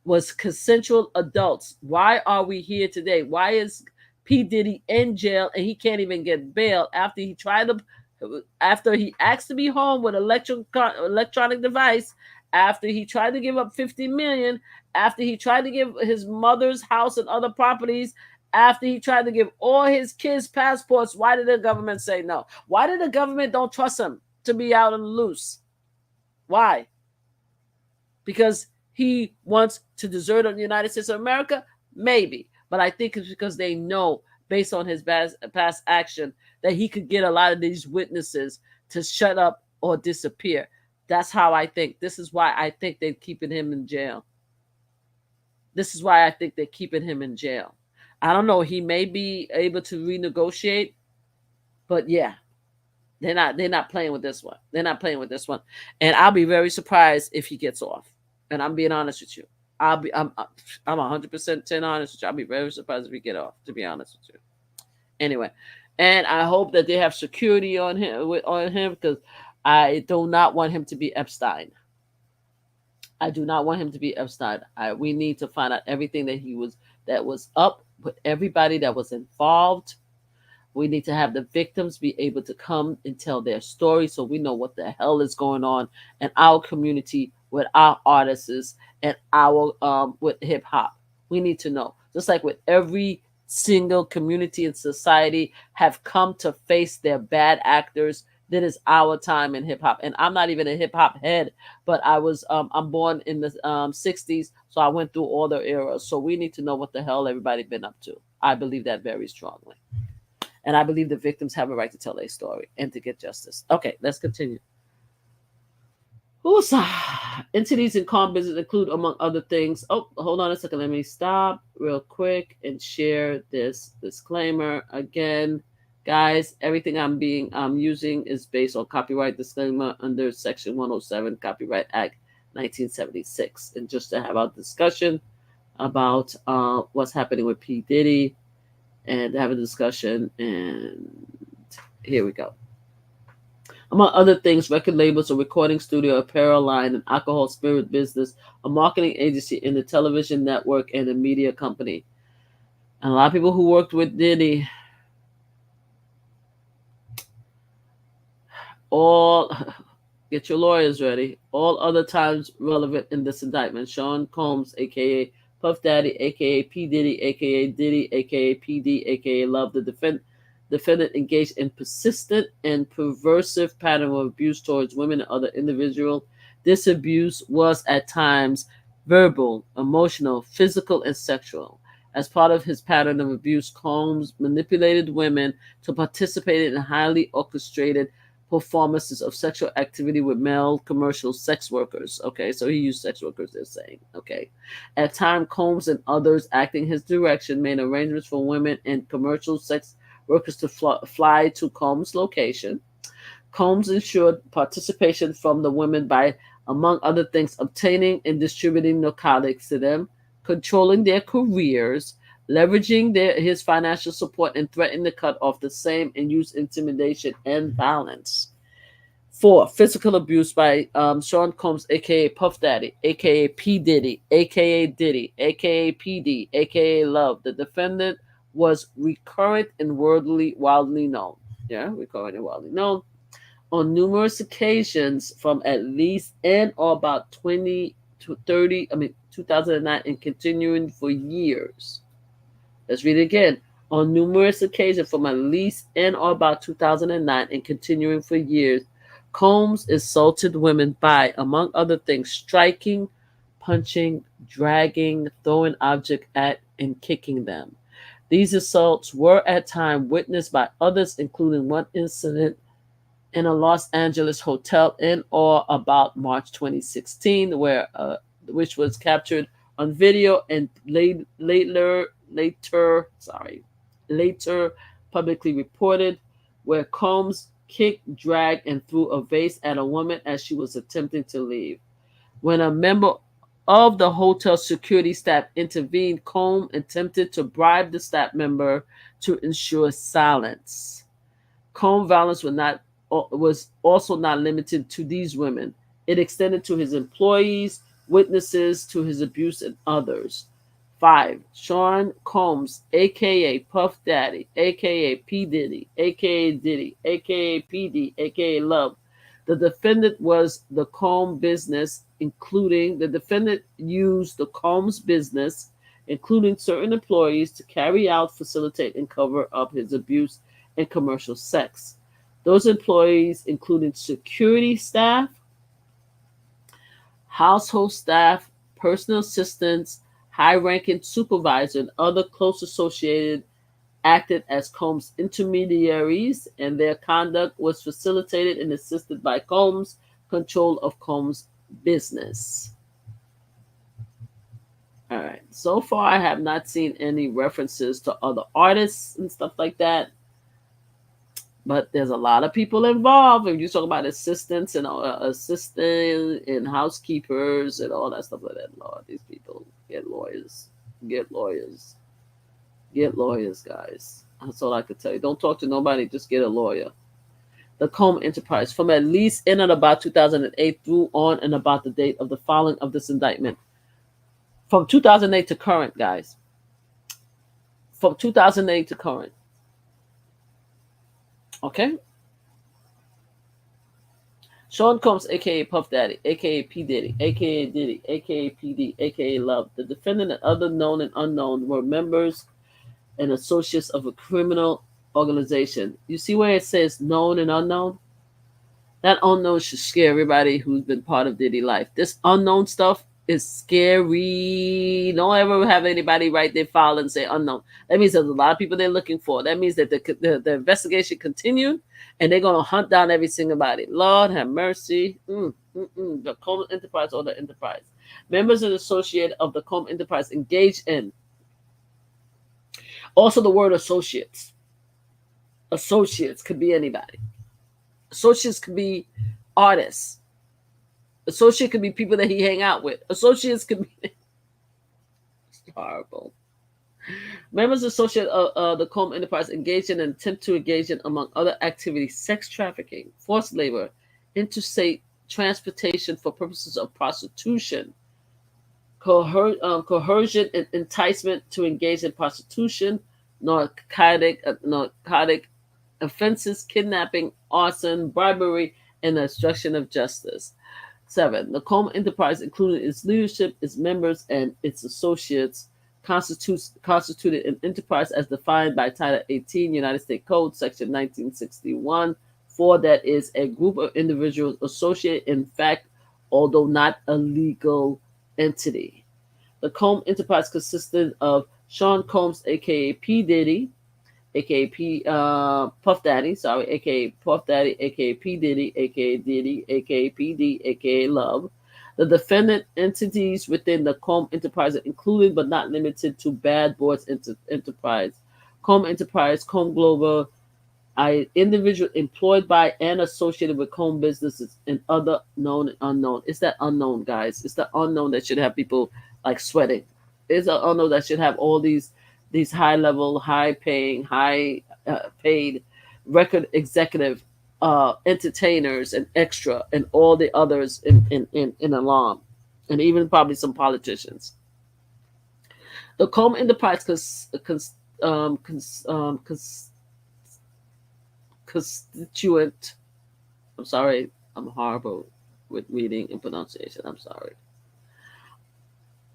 was consensual adults. Why are we here today? Why is P. Diddy in jail and he can't even get bail after he asked to be home with electronic device, after he tried to give up 50 million, after he tried to give his mother's house and other properties, after he tried to give all his kids passports? Why did the government say no? Why did the government don't trust him to be out on the loose? Why? Because he wants to desert on the United States of America? Maybe. But I think it's because they know, based on his past action, that he could get a lot of these witnesses to shut up or disappear. That's how I think. This is why I think they're keeping him in jail. This is why I think they're keeping him in jail. I don't know. He may be able to renegotiate, but yeah, they're not playing with this one. They're not playing with this one, and I'll be very surprised if he gets off. And I'm being honest with you. I'm 100% honest with you. I'll be very surprised if he get off. To be honest with you. Anyway, and I hope that they have security on him because I do not want him to be Epstein. I do not want him to be Epstein. We need to find out everything that was up with everybody that was involved. We need to have the victims be able to come and tell their story so we know what the hell is going on in our community with our artists and our with hip hop. We need to know. Just like with every single community and society have come to face their bad actors. That is our time in hip hop. And I'm not even a hip hop head, but I'm born in the 60s, so I went through all the eras. So we need to know what the hell everybody been up to. I believe that very strongly. And I believe the victims have a right to tell their story and to get justice. Okay, let's continue. Entities in calm business include, among other things. Oh, hold on a second. Let me stop real quick and share this disclaimer again. Guys, everything I'm using is based on copyright disclaimer under Section 107 Copyright Act 1976. And just to have a discussion about what's happening with P-Diddy and have a discussion. And here we go. Among other things, record labels, a recording studio, apparel line, an alcohol spirit business, a marketing agency in the television network, and a media company. And a lot of people who worked with Diddy all get your lawyers ready. All other times relevant in this indictment. Sean Combs, aka Puff Daddy, aka P Diddy, aka Diddy, aka PD, aka Love, the defendant engaged in persistent and perversive pattern of abuse towards women and other individuals. This abuse was at times verbal, emotional, physical, and sexual. As part of his pattern of abuse, Combs manipulated women to participate in highly orchestrated performances of sexual activity with male commercial sex workers. Okay, so he used sex workers, they're saying. Okay. At times, Combs and others acting his direction made arrangements for women and commercial sex workers to fly to Combs' location. Combs ensured participation from the women by, among other things, obtaining and distributing narcotics to them, controlling their careers, leveraging his financial support, and threatening to cut off the same and use intimidation and violence. 4. Physical abuse by Sean Combs, a.k.a. Puff Daddy, a.k.a. P. Diddy, a.k.a. Diddy, a.k.a. PD, a.k.a. Love. The defendant was recurrent and widely known. Yeah, recurrent and widely known. On numerous occasions from at least and or about 2009 and continuing for years. Let's read it again. On numerous occasions from at least and or about 2009 and continuing for years, Combs assaulted women by, among other things, striking, punching, dragging, throwing objects at, and kicking them. These assaults were at times witnessed by others, including one incident in a Los Angeles hotel in or about March 2016, which was captured on video and later publicly reported, where Combs kicked, dragged, and threw a vase at a woman as she was attempting to leave. When a member of the hotel security staff intervened, Combs attempted to bribe the staff member to ensure silence. Combs' violence was also not limited to these women. It extended to his employees, witnesses to his abuse, and others. 5. Sean Combs, a.k.a. Puff Daddy, a.k.a. P. Diddy, a.k.a. Diddy, a.k.a. PD, a.k.a. Love. The defendant was the Combs business, the defendant used the Combs business, including certain employees, to carry out, facilitate, and cover up his abuse and commercial sex. Those employees included security staff, household staff, personal assistants, high-ranking supervisor, and other close associated acted as Combs' intermediaries, and their conduct was facilitated and assisted by Combs' control of Combs' business. All right. So far, I have not seen any references to other artists and stuff like that. But there's a lot of people involved. If you talk about assistants and assistant and housekeepers and all that stuff like that, Lord, these people get lawyers, get lawyers, get lawyers, guys. That's all I could tell you. Don't talk to nobody. Just get a lawyer. The Comb Enterprise, from at least in and about 2008 through on and about the date of the filing of this indictment. From 2008 to current, guys. From 2008 to current. Okay? Sean Combs, a.k.a. Puff Daddy, a.k.a. P-Diddy, a.k.a. Diddy, a.k.a. P.D., a.k.a. Love. The defendant and other known and unknown were members and associates of a criminal organization. You see where it says known and unknown? That unknown should scare everybody who's been part of Diddy life. This unknown stuff is scary. Don't ever have anybody write their file and say unknown. That means there's a lot of people they're looking for. That means that the investigation continued and they're going to hunt down every single body. Lord have mercy. The Comb Enterprise or the Enterprise. Members and associate of the Comb Enterprise engage in. Also the word associates. Associates could be anybody. Associates could be artists. Associate could be people that he hang out with. Associates could be it's horrible. Members associate of the Comb Enterprise engage in an attempt to engage in, among other activities, sex trafficking, forced labor, interstate transportation for purposes of prostitution, coercion and enticement to engage in prostitution, narcotic offenses, kidnapping, arson, bribery, and obstruction of justice. 7. The Comb Enterprise, including its leadership, its members, and its associates, constituted an enterprise as defined by Title 18 United States Code, Section 1961, 4, that is a group of individuals associated in fact, although not a legal entity. The Comb Enterprise consisted of Sean Combs, a.k.a. P-Diddy, a.k.a. Puff Daddy, a.k.a. Puff Daddy, a.k.a. P. Diddy, a.k.a. Diddy, a.k.a. P.D., a.k.a. Love. The defendant entities within the Comb Enterprise are included but not limited to Bad Boys Enterprise, Comb Enterprise, Comb Global, individual employed by and associated with Comb businesses, and other known and unknown. It's that unknown, guys. It's the unknown that should have people like sweating. It's an unknown that should have all these high level, high paying, high paid record executive entertainers and extra and all the others in alarm, and even probably some politicians. The Comb Enterprise constituent. I'm sorry, I'm horrible with reading and pronunciation. I'm sorry.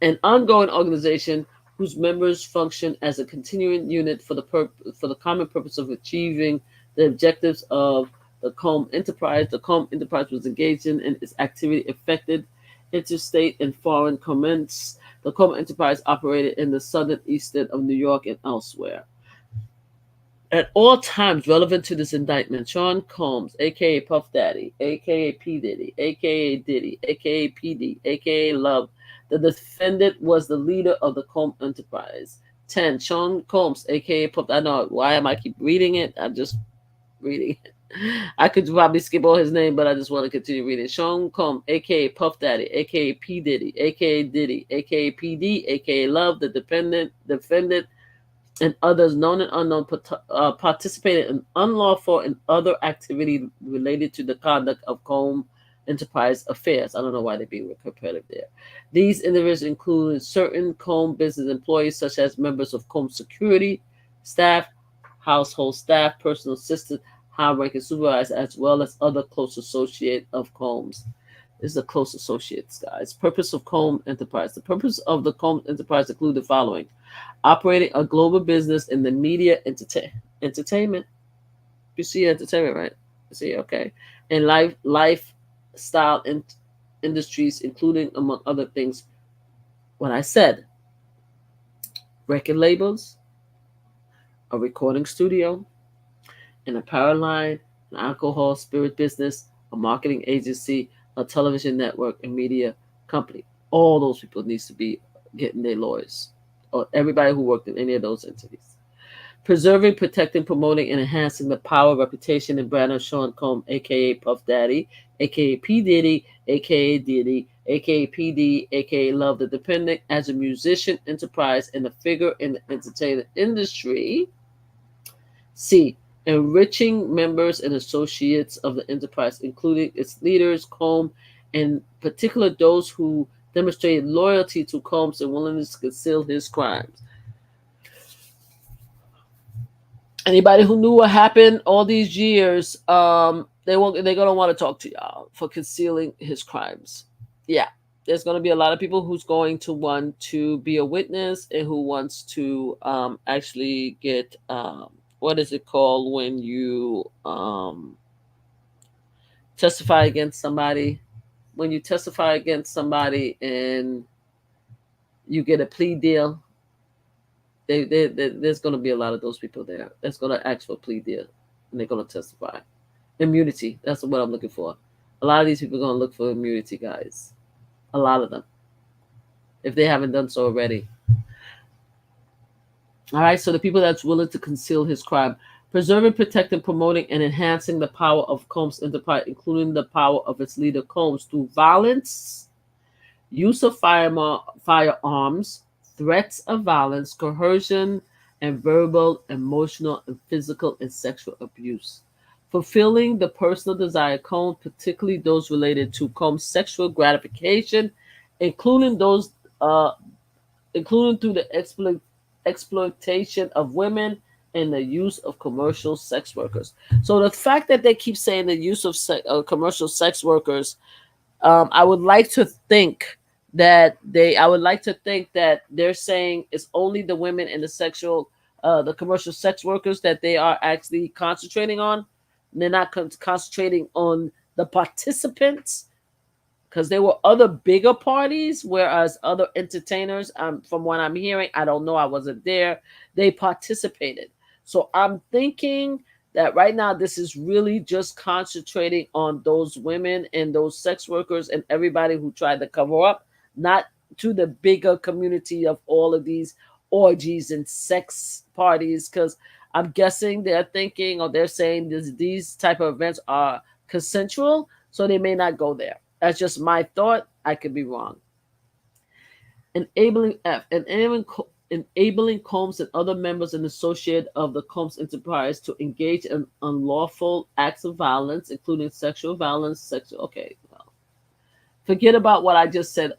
An ongoing organization whose members function as a continuing unit for the common purpose of achieving the objectives of the Comb Enterprise. The Comb Enterprise was engaged in and its activity affected interstate and foreign commerce. The Comb Enterprise operated in the southern eastern of New York and elsewhere. At all times relevant to this indictment, Sean Combs, a.k.a. Puff Daddy, a.k.a. P. Diddy, a.k.a. Diddy, a.k.a. P.D., a.k.a. Love, the defendant was the leader of the Comb Enterprise. 10. Sean Combs, a.k.a. Puff. I know, why am I keep reading it? I'm just reading it. I could probably skip all his name, but I just want to continue reading. Sean Combs, a.k.a. Puff Daddy, a.k.a. P. Diddy, a.k.a. Diddy, a.k.a. P.D., a.k.a. Love, the defendant, and others known and unknown participated in unlawful and other activity related to the conduct of Comb Enterprise affairs. I don't know why they're being repetitive there. These individuals include certain Comb business employees, such as members of Comb security staff, household staff, personal assistant, high-ranking supervisors, as well as other close associate of Combs. This is the close associates, guys. Purpose of Comb Enterprise. The purpose of the Comb Enterprise include the following: operating a global business in the media entertainment. You see entertainment, right? You see, okay. And lifestyle industries, including, among other things, what I said. record labels, a recording studio, an apparel line, an alcohol spirit business, a marketing agency, a television network, and media company. All those people needs to be getting their lawyers, or everybody who worked in any of those entities. Preserving, protecting, promoting, and enhancing the power, reputation, and brand of Sean Combs, aka Puff Daddy, aka P. Diddy, aka Diddy, aka PD, aka Love the Dependent, as a musician, enterprise, and a figure in the entertainment industry. C. Enriching members and associates of the enterprise, including its leaders, Combs, and particular those who demonstrated loyalty to Combs and willingness to conceal his crimes. Anybody who knew what happened all these years, they're gonna want to talk to y'all for concealing his crimes. Yeah, there's gonna be a lot of people who's going to want to be a witness and who wants to actually get what is it called when you testify against somebody? When you testify against somebody and you get a plea deal, there's going to be a lot of those people there that's going to ask for a plea deal and they're going to testify. Immunity, that's what I'm looking for. A lot of these people are going to look for immunity, guys. A lot of them, if they haven't done so already. All right, so the people that's willing to conceal his crime, preserving, protecting, promoting, and enhancing the power of Combs' enterprise, including the power of its leader Combs, through violence, use of firearms, threats of violence, coercion, and verbal, emotional, and physical and sexual abuse. Fulfilling the personal desire Combs, particularly those related to Combs' sexual gratification, including those including through the exploitation of women and the use of commercial sex workers. So the fact that they keep saying the use of commercial sex workers, I would like to think I would like to think that they're saying it's only the women and the commercial sex workers that they are actually concentrating on. They're not concentrating on the participants, because there were other bigger parties, whereas other entertainers, from what I'm hearing, I don't know, I wasn't there, they participated. So I'm thinking that right now this is really just concentrating on those women and those sex workers and everybody who tried to cover up, not to the bigger community of all of these orgies and sex parties, because I'm guessing they're thinking, or they're saying these type of events are consensual, so they may not go there. That's just my thought. I could be wrong. Enabling Combs and other members and associates of the Combs enterprise to engage in unlawful acts of violence, including sexual violence, Okay, well, forget about what I just said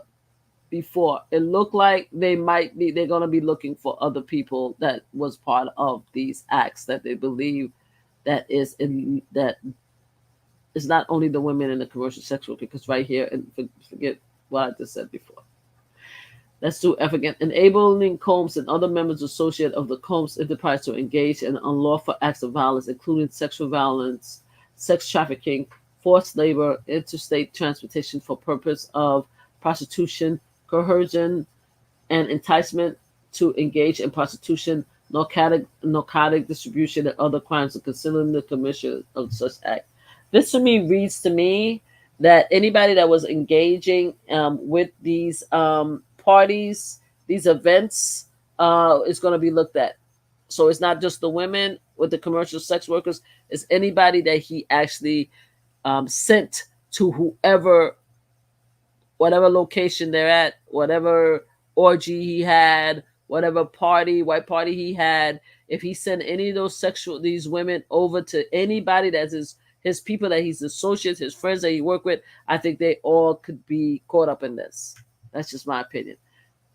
before. It looked like they're going to be looking for other people that was part of these acts that they believe that is not only the women in the commercial sexual, because right here, and forget what I just said before. Let's do F again. Enabling Combs and other members associated of the Combs enterprise to engage in unlawful acts of violence, including sexual violence, sex trafficking, forced labor, interstate transportation for purpose of prostitution, coercion, and enticement to engage in prostitution, narcotic distribution, and other crimes, and considering the commission of such act. This to me reads to me that anybody that was engaging with these parties, these events, is going to be looked at. So it's not just the women with the commercial sex workers. It's anybody that he actually sent to whatever location they're at, whatever orgy he had, whatever white party he had. If he sent any of these women over to anybody that's his people, that he's associates, his friends that he worked with, I think they all could be caught up in this. That's just my opinion.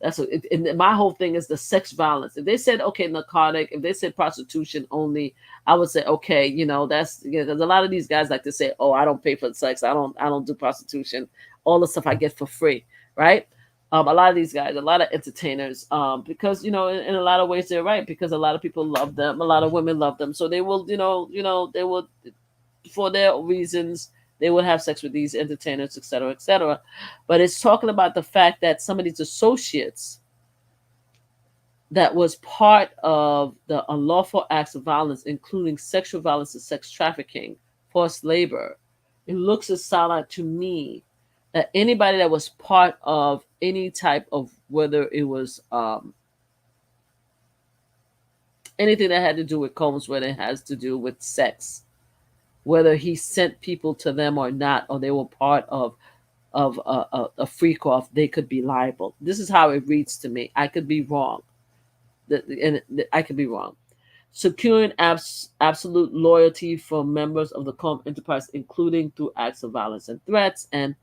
And my whole thing is the sex violence. If they said, okay, narcotic, if they said prostitution only, I would say, okay, that's, because a lot of these guys like to say, oh, I don't pay for sex. I don't do prostitution. All the stuff I get for free, right? A lot of these guys, a lot of entertainers, because, in a lot of ways they're right, because a lot of people love them. A lot of women love them. So they will, they will, for their reasons, they would have sex with these entertainers, etc., etc. But it's talking about the fact that some of these associates that was part of the unlawful acts of violence, including sexual violence and sex trafficking, forced labor. It looks and sounds like to me that anybody that was part of any type of, whether it was anything that had to do with Combs, whether it has to do with sex, whether he sent people to them or not, or they were part of a freak off, they could be liable. This is how it reads to me. I could be wrong. I could be wrong. Securing absolute loyalty from members of the Comb enterprise, including through acts of violence and threats, and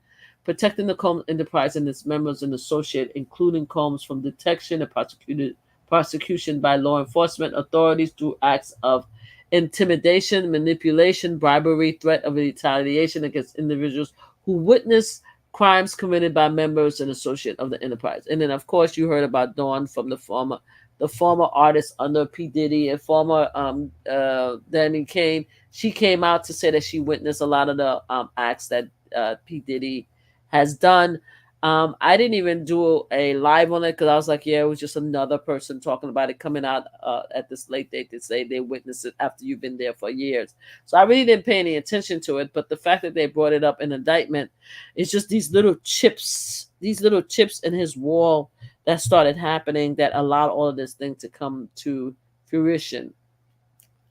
protecting the Comb enterprise and its members and associates, including Combs, from detection and prosecution by law enforcement authorities through acts of intimidation, manipulation, bribery, threat of retaliation against individuals who witness crimes committed by members and associates of the enterprise. And then, of course, you heard about Dawn from the former artist under P. Diddy and former Danny Kane. She came out to say that she witnessed a lot of the acts that P. Diddy has done. I didn't even do a live on it because I was like, yeah, it was just another person talking about it coming out at this late date to say they witnessed it after you've been there for years. So I really didn't pay any attention to it. But the fact that they brought it up in indictment is just these little chips in his wall that started happening that allowed all of this thing to come to fruition.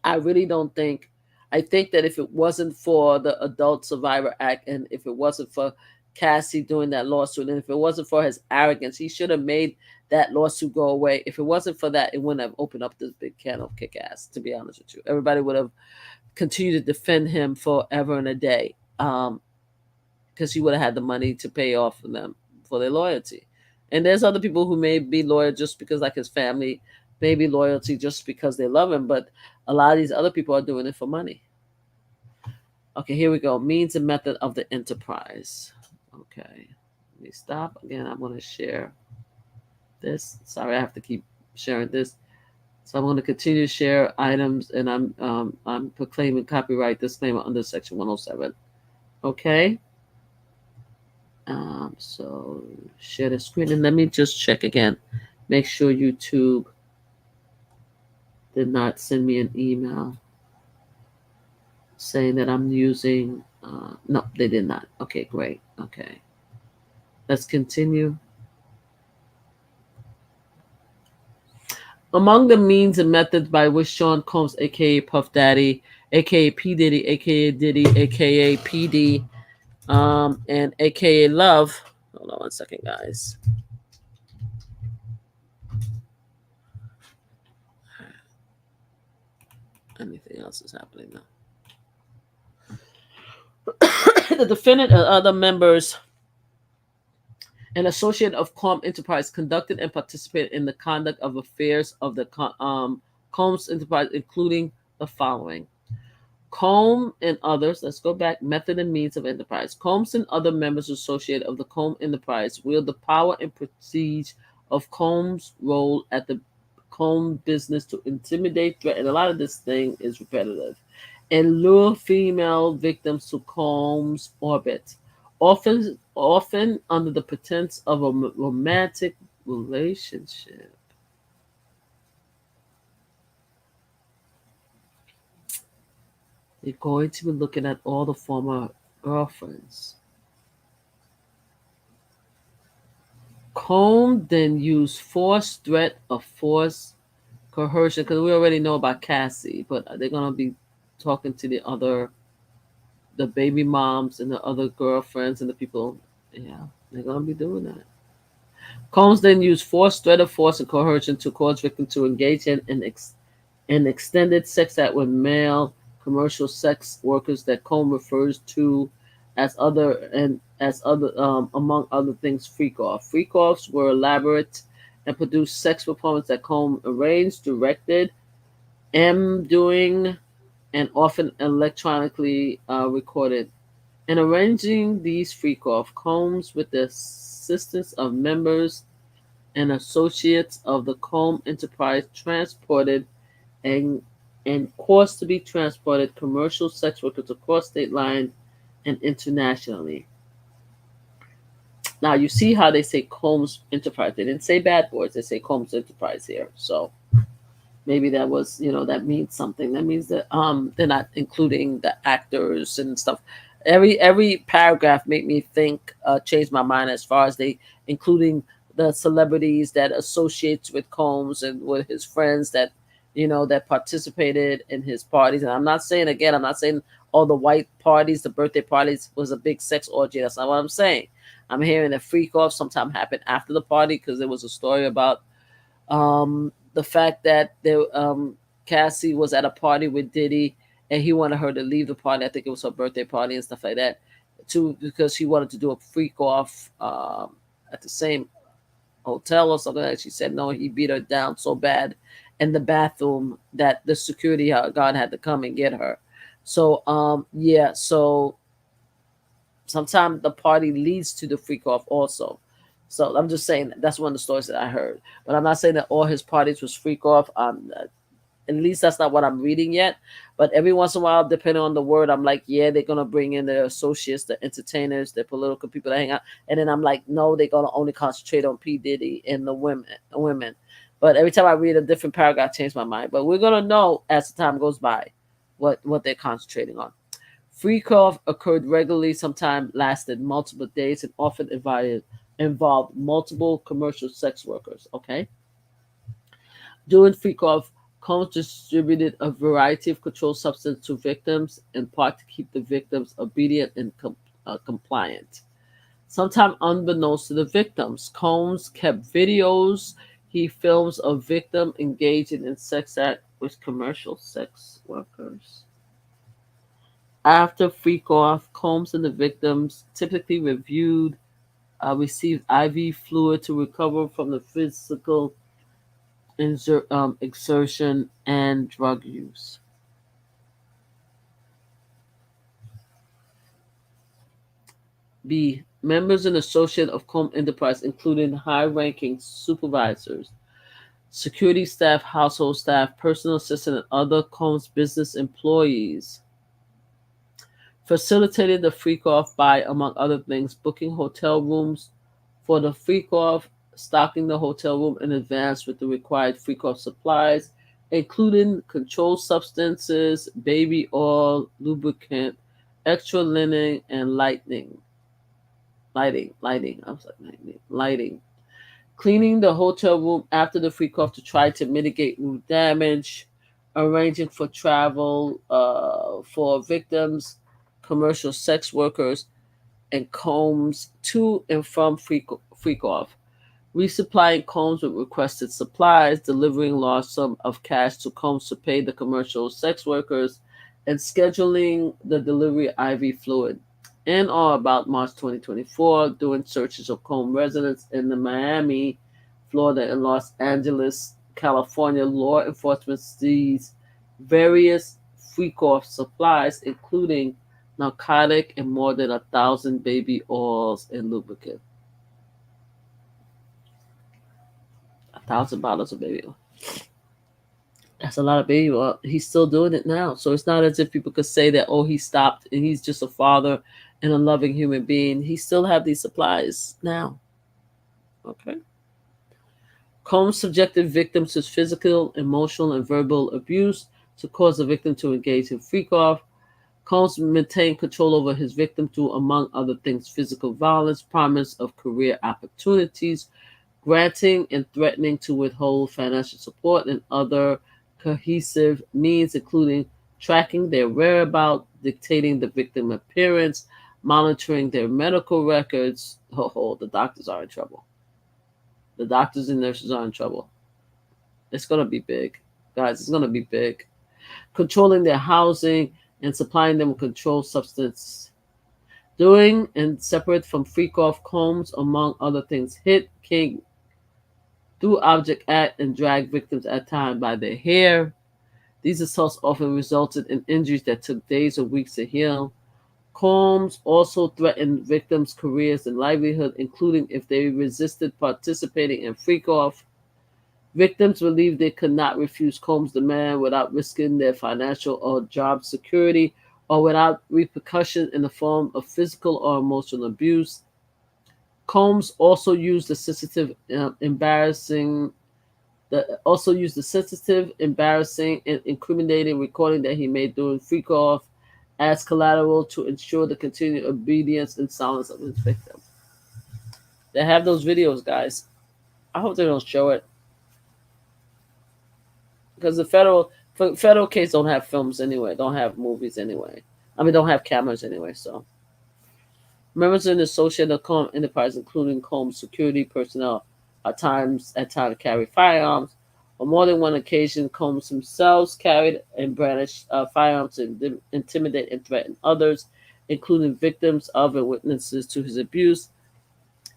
I really don't think, I think that if it wasn't for the Adult Survivor Act and if it wasn't for Cassie doing that lawsuit and if it wasn't for his arrogance, he should have made that lawsuit go away. If it wasn't for that, it wouldn't have opened up this big can of kick ass, to be honest with you. Everybody would have continued to defend him forever and a day because he would have had the money to pay off for them for their loyalty. And there's other people who may be loyal just because, like his family, may be loyalty just because they love him. But a lot of these other people are doing it for money. Okay, here we go. Means and method of the enterprise. Okay, let me stop. Again, I'm going to share this. Sorry, I have to keep sharing this. So I'm going to continue to share items, and I'm proclaiming copyright disclaimer under Section 107. Okay. So share the screen and let me just check again. Make sure YouTube did not send me an email saying that I'm using. No, they did not. Okay, great. Okay. Let's continue. Among the means and methods by which Sean Combs, aka Puff Daddy, aka P. Diddy, aka Diddy, aka PD, and aka Love. Hold on 1 second, guys. Anything else is happening now? The defendant and other members and associate of Combs Enterprise conducted and participated in the conduct of affairs of the Combs Enterprise, including the following. Combs and others, let's go back, method and means of enterprise. Combs and other members associated of the Combs Enterprise wield the power and prestige of Combs' role at the Combs business to intimidate, threaten, a lot of this thing is repetitive, and lure female victims to Combs' orbit, often under the pretense of a romantic relationship. You're going to be looking at all the former girlfriends. Combs then used force, threat, or force, coercion, because we already know about Cassie, but they're going to be talking to the baby moms and the other girlfriends and the people. Yeah, they're going to be doing that. Combs then used force, threat of force, and coercion to cause victims to engage in an extended sex act with male commercial sex workers that Combs refers to as among other things, freak off. Freak offs were elaborate and produced sex performances that Combs arranged, directed, doing, and often electronically recorded. In arranging these freak off, Combs, with the assistance of members and associates of the Combs Enterprise, transported and caused to be transported commercial sex workers across state lines and internationally. Now you see how they say Combs Enterprise. They didn't say Bad Boys. They say Combs Enterprise here. So maybe that was, that means something. That means that they're not including the actors and stuff. Every paragraph made me think, change my mind as far as they including the celebrities that associates with Combs and with his friends that that participated in his parties. And I'm not saying, again, I'm not saying all the white parties, the birthday parties was a big sex orgy. That's not what I'm saying. I'm hearing a freak off sometime happened after the party, because there was a story about the fact that Cassie was at a party with Diddy, and he wanted her to leave the party. I think it was her birthday party and stuff like that, too, because she wanted to do a freak off at the same hotel or something. Like she said no, he beat her down so bad in the bathroom that the security guard had to come and get her. So yeah, so sometimes the party leads to the freak off also. So I'm just saying that's one of the stories that I heard. But I'm not saying that all his parties was freak off. At least that's not what I'm reading yet. But every once in a while, depending on the word, I'm like, yeah, they're gonna bring in their associates, the entertainers, the political people that hang out. And then I'm like, no, they're gonna only concentrate on P. Diddy and the women. But every time I read a different paragraph, I change my mind. But we're gonna know as the time goes by what they're concentrating on. Freak off occurred regularly, sometimes lasted multiple days, and often involved multiple commercial sex workers. Okay. During freak off, Combs distributed a variety of controlled substances to victims, in part to keep the victims obedient and compliant. Sometimes unbeknownst to the victims, Combs kept videos he films of victim engaging in sex act with commercial sex workers. After freak off, Combs and the victims typically received IV fluid to recover from the physical exertion and drug use. B. Members and associates of Combs Enterprise, including high-ranking supervisors, security staff, household staff, personal assistant, and other Combs business employees, facilitated the freak off by, among other things, booking hotel rooms for the freak off, stocking the hotel room in advance with the required freak off supplies, including controlled substances, baby oil, lubricant, extra linen, and lighting. I was like lighting. Cleaning the hotel room after the freak off to try to mitigate roof damage, arranging for travel for victims, commercial sex workers, and Combs to and from freak off, resupplying Combs with requested supplies, delivering large sum of cash to Combs to pay the commercial sex workers, and scheduling the delivery of IV fluid. In or about March 2024, doing searches of Combs residents in the Miami, Florida, and Los Angeles, California, law enforcement seized various freak-off supplies, including narcotic and more than 1,000 baby oils and lubricant. 1,000 bottles of baby oil. That's a lot of baby oil. He's still doing it now. So it's not as if people could say that, oh, he stopped and he's just a father and a loving human being. He still have these supplies now. Okay. Combs subjected victims to physical, emotional, and verbal abuse to cause the victim to engage in freak off. Combs maintained control over his victim through, among other things, physical violence, promise of career opportunities, granting and threatening to withhold financial support, and other cohesive means, including tracking their whereabouts, dictating the victim appearance, monitoring their medical records. Oh, the doctors are in trouble. The doctors and nurses are in trouble. It's going to be big. Guys, it's going to be big. Controlling their housing and supplying them with controlled substance. Doing and separate from freak off, Combs, among other things, hit, king, threw object at, and dragged victims at times by their hair. These assaults often resulted in injuries that took days or weeks to heal. Combs also threatened victims' careers and livelihood, including if they resisted participating in freak off. Victims believed they could not refuse Combs' demand without risking their financial or job security or without repercussion in the form of physical or emotional abuse. Combs also used the sensitive, embarrassing also used the sensitive, embarrassing, and incriminating recording that he made during freak off as collateral to ensure the continued obedience and silence of his victim. They have those videos, guys. I hope they don't show it because the federal case don't have films anyway, don't have movies anyway. I mean, don't have cameras anyway. So members in the Associated Combs Enterprise, including Combs security personnel, at times carry firearms. On more than one occasion, Combs himself carried and brandished firearms to intimidate and threaten others, including victims of and witnesses to his abuse.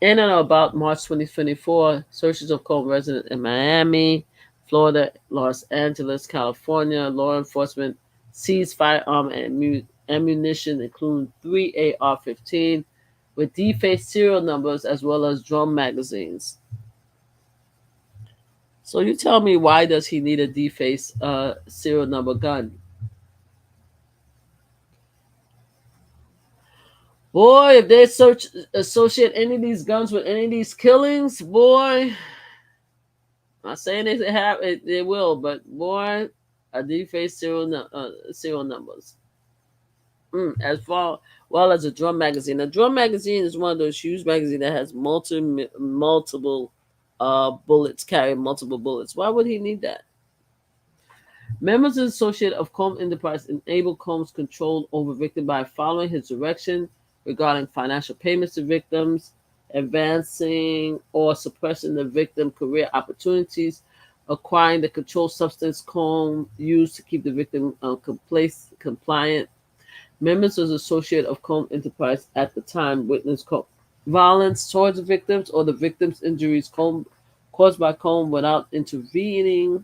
In and about March 2024, searches of Combs residents in Miami, Florida, Los Angeles, California, law enforcement seized firearm and ammunition, including 3 AR-15 with defaced serial numbers as well as drum magazines. So you tell me, why does he need a defaced serial number gun? Boy, if they associate any of these guns with any of these killings, boy, I'm not saying they will, but boy, a defaced serial numbers. As far well as a drum magazine. A drum magazine is one of those huge magazines that has multiple bullets, carry multiple bullets. Why would he need that? Members and associates of Combs Enterprise enable Combs control over victim by following his direction regarding financial payments to victims, advancing or suppressing the victim career opportunities, acquiring the controlled substance Combs used to keep the victim compliant. Members of the Associate of Combs Enterprise at the time witnessed violence towards the victims or the victims' injuries caused by Combs without intervening.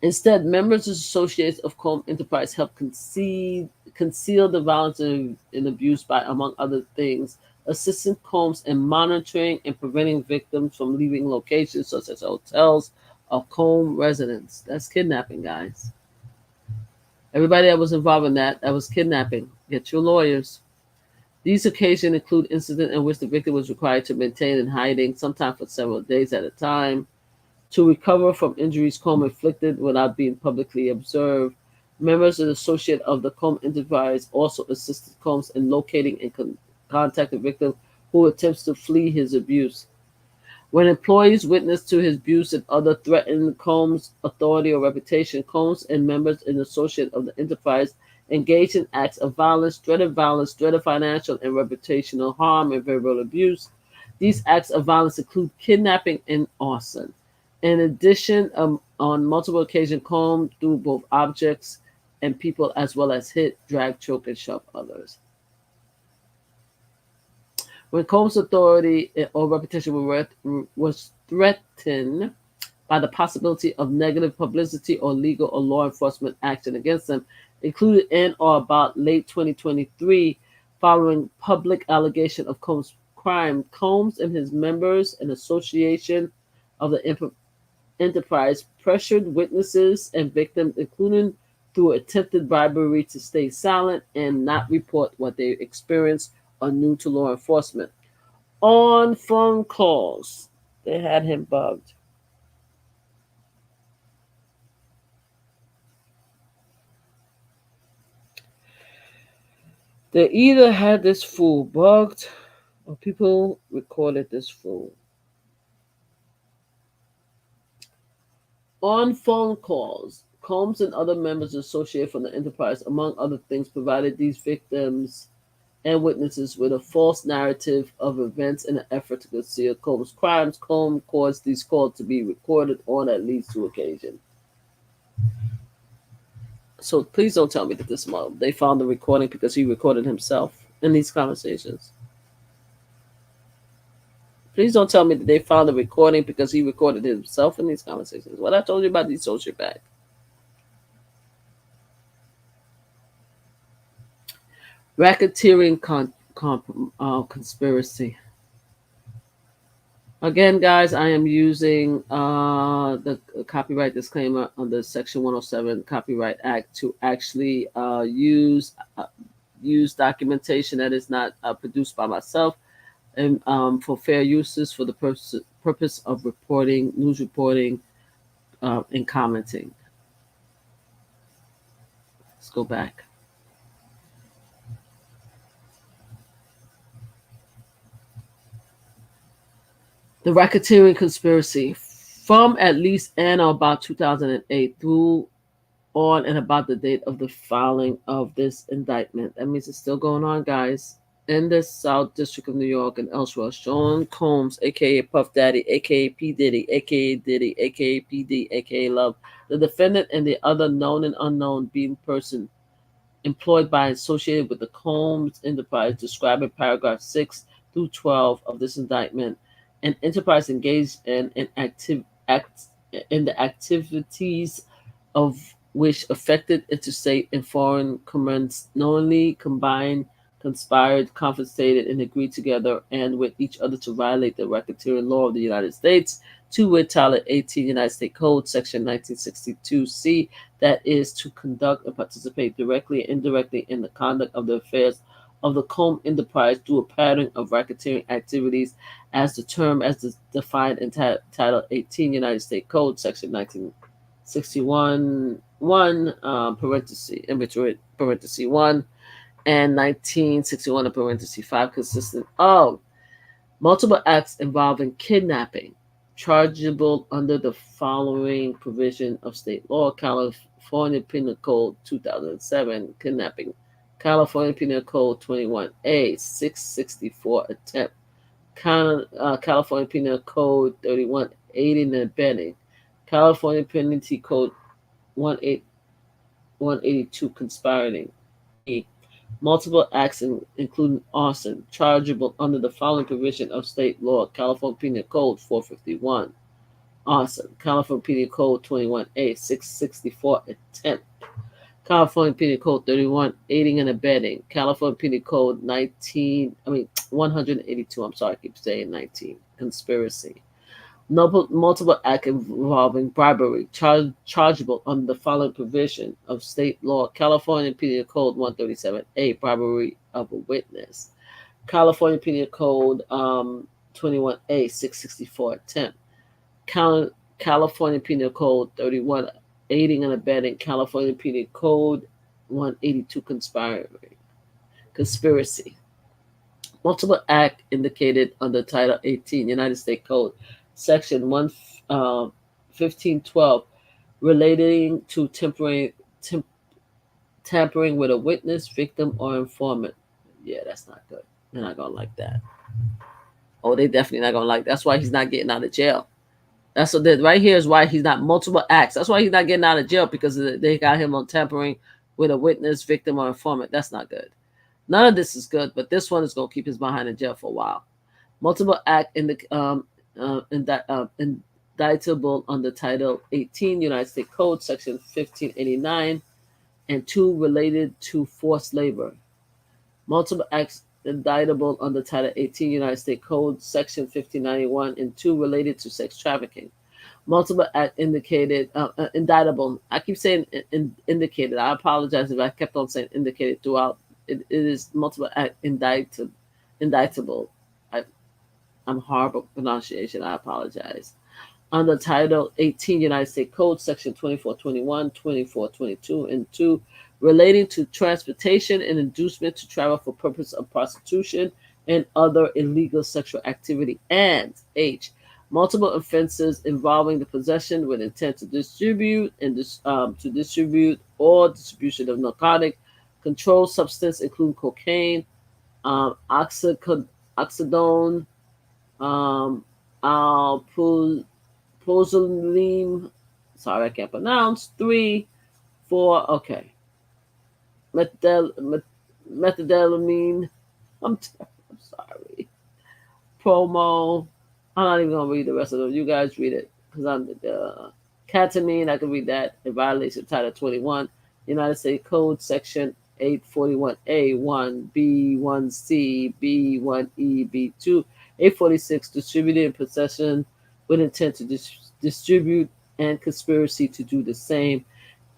Instead, members of associates of Combs Enterprise helped conceal the violence and abuse by, among other things, assisting Combs in monitoring and preventing victims from leaving locations such as hotels or Combs residents. That's kidnapping, guys. Everybody that was involved in that was kidnapping. Get your lawyers. These occasions include incidents in which the victim was required to maintain in hiding, sometimes for several days at a time, to recover from injuries Combs inflicted without being publicly observed. Members and associates of the Combs Enterprise also assisted Combs in locating and contacting victims who attempts to flee his abuse. When employees witnessed to his abuse and other threatened Combs' authority or reputation, Combs and members and associates of the enterprise engaged in acts of violence, threat of financial and reputational harm, and verbal abuse. These acts of violence include kidnapping and arson. In addition, on multiple occasions, Combs threw both objects and people, as well as hit, drag, choke, and shove others. When Combs' authority or reputation was threatened by the possibility of negative publicity or legal or law enforcement action against them, included in or about late 2023, following public allegation of Combs' crime, Combs and his members and association of the enterprise pressured witnesses and victims, including through attempted bribery, to stay silent and not report what they experienced or knew to law enforcement. On phone calls, they had him bugged. They either had this fool bugged or people recorded this fool. On phone calls, Combs and other members associated from the enterprise, among other things, provided these victims and witnesses with a false narrative of events in an effort to conceal Combs' crimes. Combs caused these calls to be recorded on at least 2 occasions. So please don't tell me that they found the recording because he recorded himself in these conversations. Please don't tell me that they found the recording because he recorded himself in these conversations. What I told you about these sociopaths. Racketeering conspiracy. Again, guys, I am using the copyright disclaimer under Section 107 Copyright Act to actually use documentation that is not produced by myself. and for fair uses for the purpose of reporting, news reporting, and commenting. Let's go back. The racketeering conspiracy from at least and or about 2008 through on and about the date of the filing of this indictment. That means it's still going on, guys. In the South District of New York and elsewhere, Sean Combs, aka Puff Daddy, aka P. Diddy, aka Diddy, aka PD, aka Love, the defendant and the other known and unknown being person employed by and associated with the Combs enterprise described in paragraph 6 through 12 of this indictment, an enterprise engaged in the activities of which affected interstate and foreign commerce knowingly combined, conspired, confiscated, and agreed together and with each other to violate the racketeering law of the United States, to wit, Title 18 United States Code, Section 1962C, that is to conduct and participate directly and indirectly in the conduct of the affairs of the Comb enterprise through a pattern of racketeering activities as the term as defined in Title 18 United States Code, Section 1961, 1, parenthesis, in parenthesis 1, and 1961, in parenthesis 5, consistent of multiple acts involving kidnapping, chargeable under the following provision of state law: California Penal Code 2007, kidnapping; California Penal Code 21A, 664, attempt; California Penal Code 31, aiding and abetting; California Penalty Code 182, conspiring; multiple acts including arson, chargeable under the following provision of state law: California Penal Code 451, arson; California Penal Code 21A, 664, attempt; California Penal Code 31, aiding and abetting; California Penal Code 182, I'm sorry, I keep saying 19, conspiracy; multiple act involving bribery, chargeable under the following provision of state law: California Penal Code 137A, bribery of a witness; California Penal Code 21A, 664, attempt; California Penal Code 31, aiding and abetting; California Penal Code 182, conspiracy; multiple act indicated under Title 18 United States Code, Section 1512, relating to tampering with a witness, victim, or informant. Yeah, that's not good. They're not going to like that. Oh, they definitely not going to like that. That's why he's not getting out of jail. That's what right here is why he's not multiple acts. That's why he's not getting out of jail, because they got him on tampering with a witness, victim, or informant. That's not good. None of this is good, but this one is going to keep his behind in jail for a while. Multiple act in the indictable under Title 18 United States Code, Section 1589, and 2 related to forced labor. Multiple acts indictable under Title 18 United States Code, Section 1591, and 2 related to sex trafficking. Multiple act indicated, indictable. I keep saying indicated. I apologize if I kept on saying indicated throughout. It is multiple act indictable. I'm horrible pronunciation. I apologize. Under Title 18 United States Code, Section 2421, 2422, and 2, relating to transportation and inducement to travel for purpose of prostitution and other illegal sexual activity; and H, multiple offenses involving the possession with intent to distribute and to distribute or distribution of narcotic, controlled substance, including cocaine, oxydone, alprazolam, sorry, I can't pronounce, 3, 4, okay, methamphetamine, I'm sorry, promo, I'm not even going to read the rest of them. You guys read it, because I'm the ketamine, I can read that, in violation of Title 21, United States Code, Section 841A, 1, B, 1C, B, 1E, B2, 846, distributed in possession with intent to distribute, and conspiracy to do the same.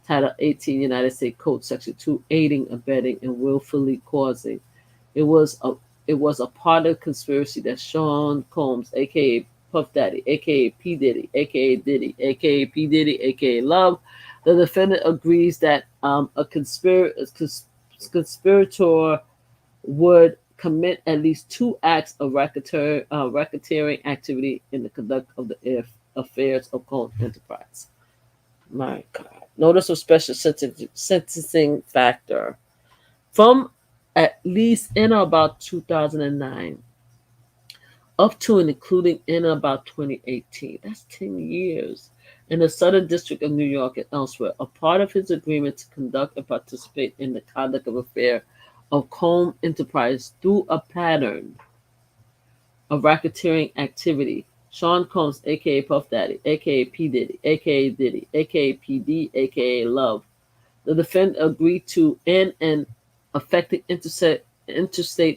Title 18 United States Code, Section 2, aiding, abetting, and willfully causing. It was it was a part of the conspiracy that Sean Combs, aka Puff Daddy, aka P Diddy, aka Diddy, aka P Diddy, aka Love. The defendant agrees that conspirator would commit at least 2 acts of racketeering activity in the conduct of the affairs of Combs Enterprise. My God. Notice of special sentencing factor. From at least in or about 2009 up to and including in about 2018. That's 10 years. In the Southern District of New York and elsewhere, a part of his agreement to conduct and participate in the conduct of affairs of Combs Enterprise through a pattern of racketeering activity. Sean Combs, aka Puff Daddy, aka P Diddy, aka Diddy, aka PD, aka Love. The defendant agreed to end and affecting interstate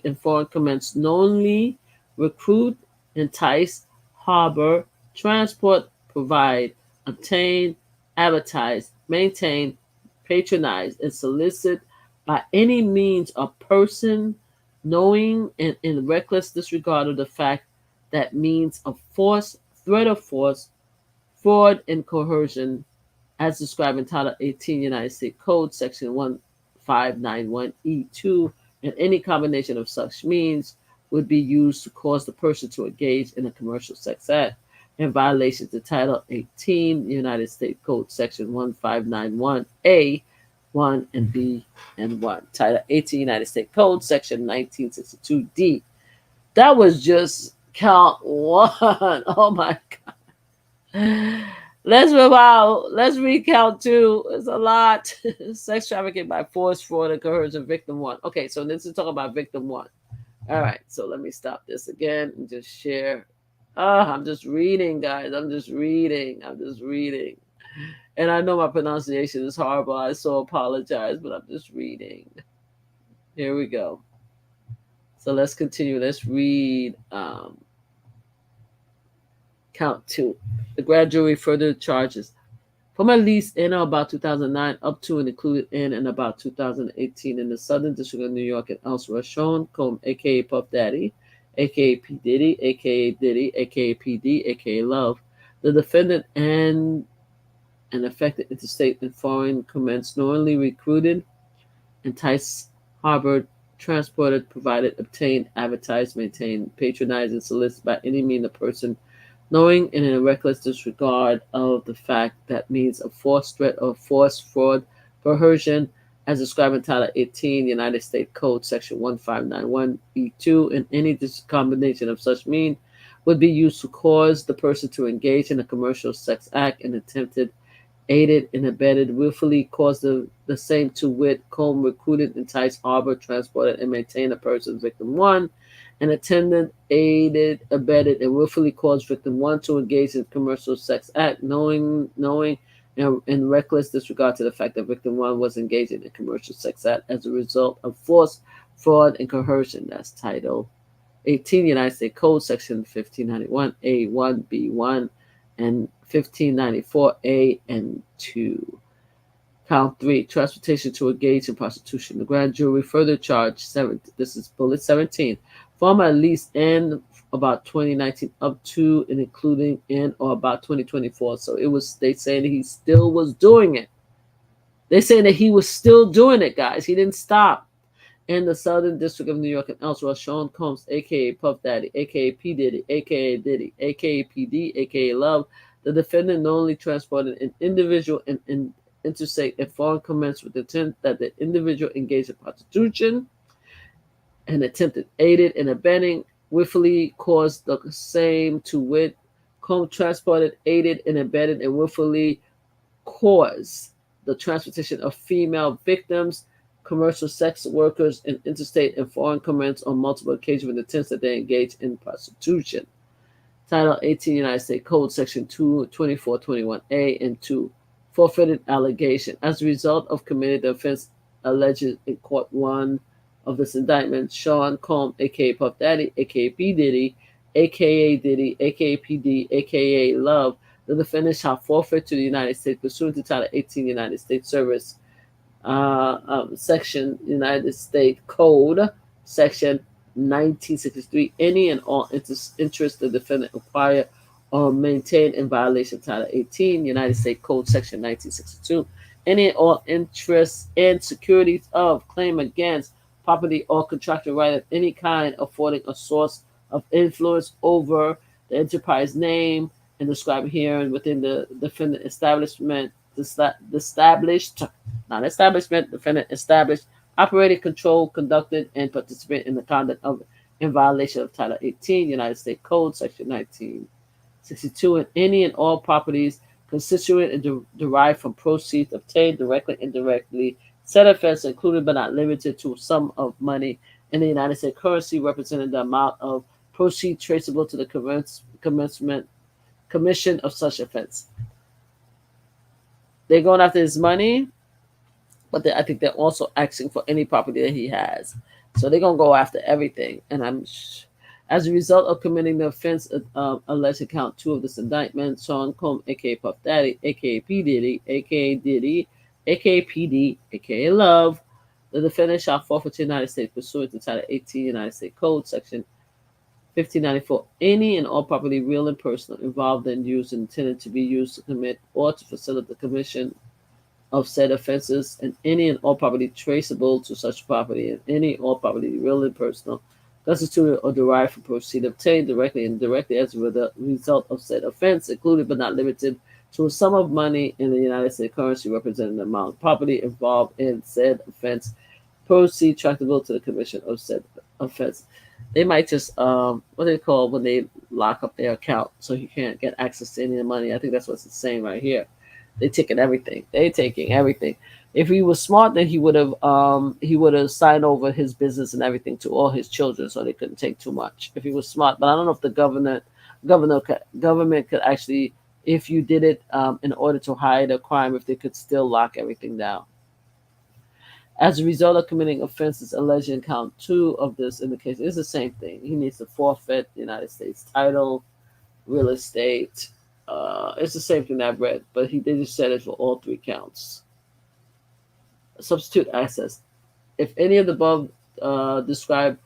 and foreign commerce knowingly recruit, entice, harbor, transport, provide, obtain, advertise, maintain, patronize, and solicit by any means a person knowing and in reckless disregard of the fact that means of force, threat of force, fraud, and coercion as described in Title 18 United States Code, Section 1591E2, and any combination of such means would be used to cause the person to engage in a commercial sex act in violation to Title 18 United States Code, Section 1591A, 1 and B and 1. Title 18 United States Code, Section 1962D. That was just count 1. Oh my God. Let's move out. Let's recount 2. It's a lot. Sex trafficking by force, fraud, and coercion, victim 1. Okay, so this is talking about victim 1. All right, so let me stop this again and just share. I'm just reading, guys. I'm just reading. And I know my pronunciation is horrible. I so apologize, but I'm just reading. Here we go. So let's continue. Let's read count 2. The grand jury further charges from at least in or about 2009 up to and included in and about 2018 in the Southern District of New York and elsewhere. Sean Combs, aka Puff Daddy, aka P Diddy, aka Diddy, aka PD, aka Love, the defendant and an affected interstate and foreign commerce knowingly recruited, enticed, harbored, transported, provided, obtained, advertised, maintained, patronized, and solicited by any means a person knowing and in a reckless disregard of the fact that means of force, threat, or force, fraud, coercion, as described in Title 18 United States Code, Section 1591E2, and any combination of such means would be used to cause the person to engage in a commercial sex act and attempted, aided, and abetted, willfully caused the same to wit, Combs recruited, enticed, harbored, transported, and maintained a person, victim 1, an attendant, aided, abetted, and willfully caused victim 1 to engage in commercial sex act, knowing and reckless disregard to the fact that victim 1 was engaged in a commercial sex act as a result of force, fraud, and coercion. That's Title 18 United States Code, Section 1591A1, B1, and 1594A and 2. Count 3, transportation to engage in prostitution. The grand jury further charged, this is bullet 17, from at least in about 2019 up to and including in or about 2024. So they saying that he still was doing it. They're saying that he was still doing it, guys. He didn't stop. In the Southern District of New York and elsewhere, Sean Combs, aka Puff Daddy, aka P Diddy, aka Diddy, aka PD, aka Love, the defendant knowingly transported an individual in interstate and foreign commerce with the intent that the individual engaged in prostitution and attempted, aided, and abetting, willfully caused the same to wit, Combs transported, aided, and abetted, and willfully caused the transportation of female victims, commercial sex workers, in interstate and foreign commerce on multiple occasions with the intent that they engage in prostitution. Title 18 United States Code, Section 2421A and 2. Forfeited allegation. As a result of committing the offense alleged in Court 1 of this indictment, Sean Combs, aka Puff Daddy, aka P Diddy, aka Diddy, aka PD, aka Love, the defendant shall forfeit to the United States pursuant to Title 18 United States Service, Section United States Code, Section 1963, any and all interest the defendant acquire or maintain in violation of Title 18, United States Code Section 1962, any and all interests and securities of, claim against, property or contractual right of any kind affording a source of influence over the enterprise name and described here and within the defendant establishment, established, not establishment, defendant established, operated, controlled, conducted, and participated in the conduct of in violation of Title 18, United States Code, Section 1962, and any and all properties constituent and derived from proceeds obtained directly and indirectly, said offense included but not limited to a sum of money in the United States currency representing the amount of proceed traceable to the commencement commission of such offense. They're going after his money, but I think they're also asking for any property that he has. So they're gonna go after everything. And as a result of committing the offense alleged in count 2 of this indictment, Sean Combs, aka Puff Daddy, aka P Diddy, aka Diddy, aka PD, aka Love, the defendant shall forfeit to the United States pursuant to Title 18 United States Code, Section 1594, any and all property, real and personal, involved in, used, and intended to be used to commit or to facilitate the commission of said offenses, and any and all property traceable to such property, and any and all property, real and personal, constituted or derived from proceeds obtained directly and indirectly as a result of said offense, including but not limited to a sum of money in the United States currency representing the amount of property involved in said offense, proceed tractable to the commission of said offense. They might just what they call when they lock up their account so you can't get access to any of the money. I think that's what it's saying right here. They taking everything. They taking everything. If he was smart, then he would have signed over his business and everything to all his children, so they couldn't take too much. If he was smart, but I don't know if the government could actually, if you did it in order to hide a crime, if they could still lock everything down. As a result of committing offenses alleged in count 2 of this indication, it's the same thing. He needs to forfeit the United States title, real estate. It's the same thing I've read, but they just said it for all 3 counts. Substitute access. If any of the above described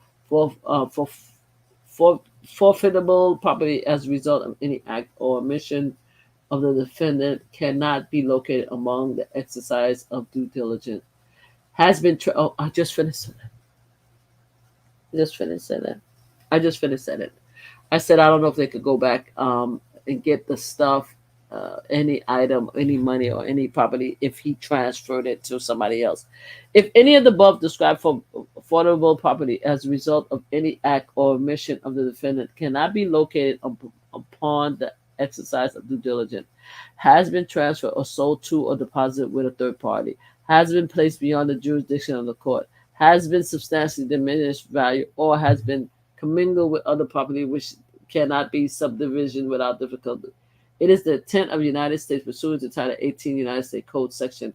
forfeitable property as a result of any act or omission of the defendant cannot be located among the exercise of due diligence, has been. I just finished saying that. I just finished saying it. I said I don't know if they could go back and get the stuff, any item, any money, or any property if he transferred it to somebody else. If any of the above described for affordable property as a result of any act or omission of the defendant cannot be located upon the exercise of due diligence, has been transferred or sold to or deposited with a third party, has been placed beyond the jurisdiction of the court, has been substantially diminished value, or has been commingled with other property which cannot be subdivision without difficulty. It is the intent of the United States pursuant to Title 18 United States Code Section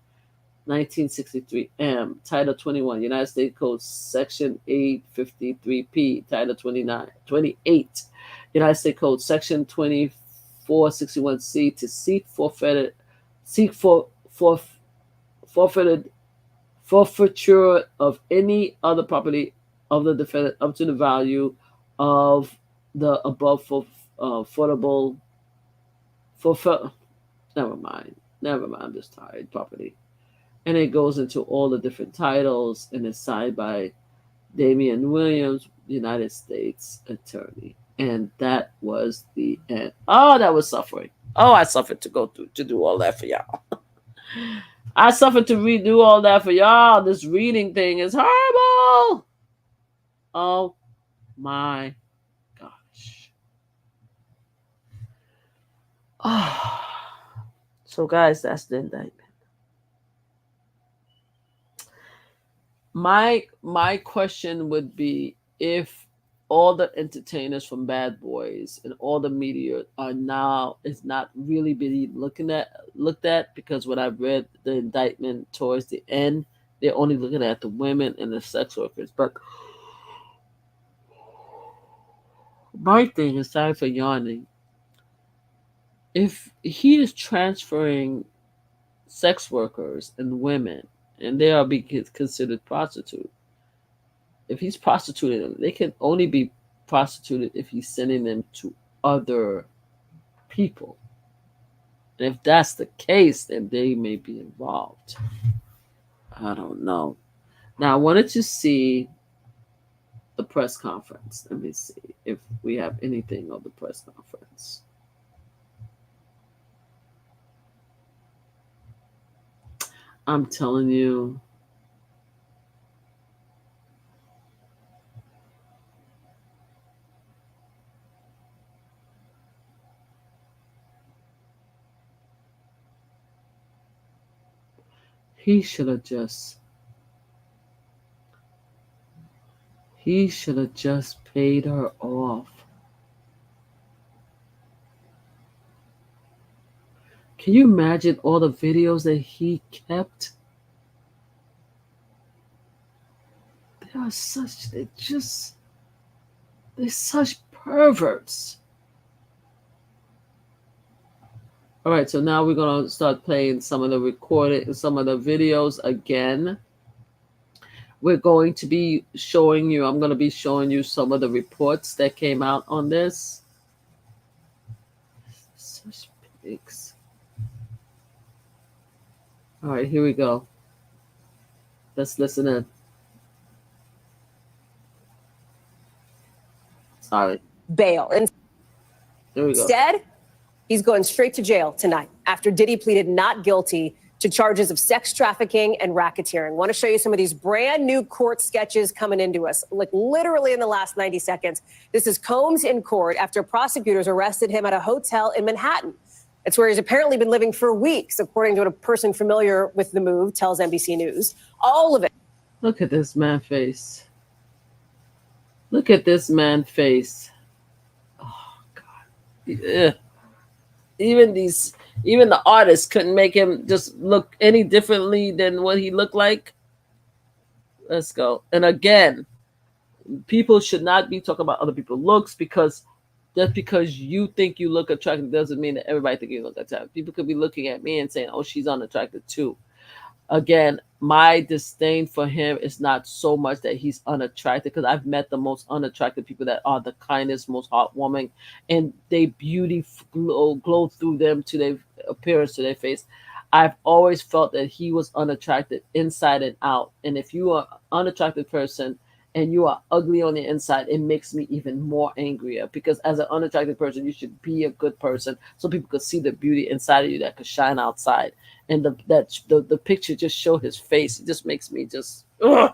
1963 M, Title 21 United States Code Section 853P, Title 28 United States Code Section 2461C to seek forfeiture of any other property of the defendant up to the value of the above affordable never mind, I'm just tired, property. And it goes into all the different titles, and it's signed by Damian Williams, United States Attorney. And that was the end. Oh, that was suffering. Oh, I suffered to go through to do all that for y'all. I suffered to redo all that for y'all. This reading thing is horrible. Oh my gosh. Oh. So guys, that's the indictment. My question would be, if all the entertainers from Bad Boys and all the media are now is not really being looked at, because when I read the indictment towards the end, they're only looking at the women and the sex workers. But my thing is, sorry for yawning, if he is transferring sex workers and women and they are being considered prostitutes, if he's prostituting them, they can only be prostituted if he's sending them to other people. And if that's the case, then they may be involved. I don't know. Now, I wanted to see the press conference. Let me see if we have anything of the press conference. I'm telling you, he should have just paid her off. Can you imagine all the videos that he kept? They're such perverts. All right, so now we're gonna start playing some of the videos again. We're going to be showing you, I'm going to be showing you some of the reports that came out on this. Such pigs. All right, here we go. Let's listen in. Sorry. Bail. There we go. Instead, he's going straight to jail tonight after Diddy pleaded not guilty to charges of sex trafficking and racketeering. Want to show you some of these brand new court sketches coming into us, like literally in the last 90 seconds. This is Combs in court after prosecutors arrested him at a hotel in Manhattan. It's where he's apparently been living for weeks, according to what a person familiar with the move tells NBC News. All of it. Look at this man's face. Look at this man's face. Oh, God. Yeah. Even the artists couldn't make him just look any differently than what he looked like. Let's go. And again, people should not be talking about other people's looks, because just because you think you look attractive doesn't mean that everybody thinks you look attractive. People could be looking at me and saying, oh, she's unattractive too. Again, my disdain for him is not so much that he's unattractive, because I've met the most unattractive people that are the kindest, most heartwarming, and they beauty glow through them to their appearance, to their face. I've always felt that he was unattractive inside and out. And if you are an unattractive person and you are ugly on the inside, it makes me even more angrier, because as an unattractive person, you should be a good person so people could see the beauty inside of you that could shine outside. And the picture just showed his face. It just makes me I'm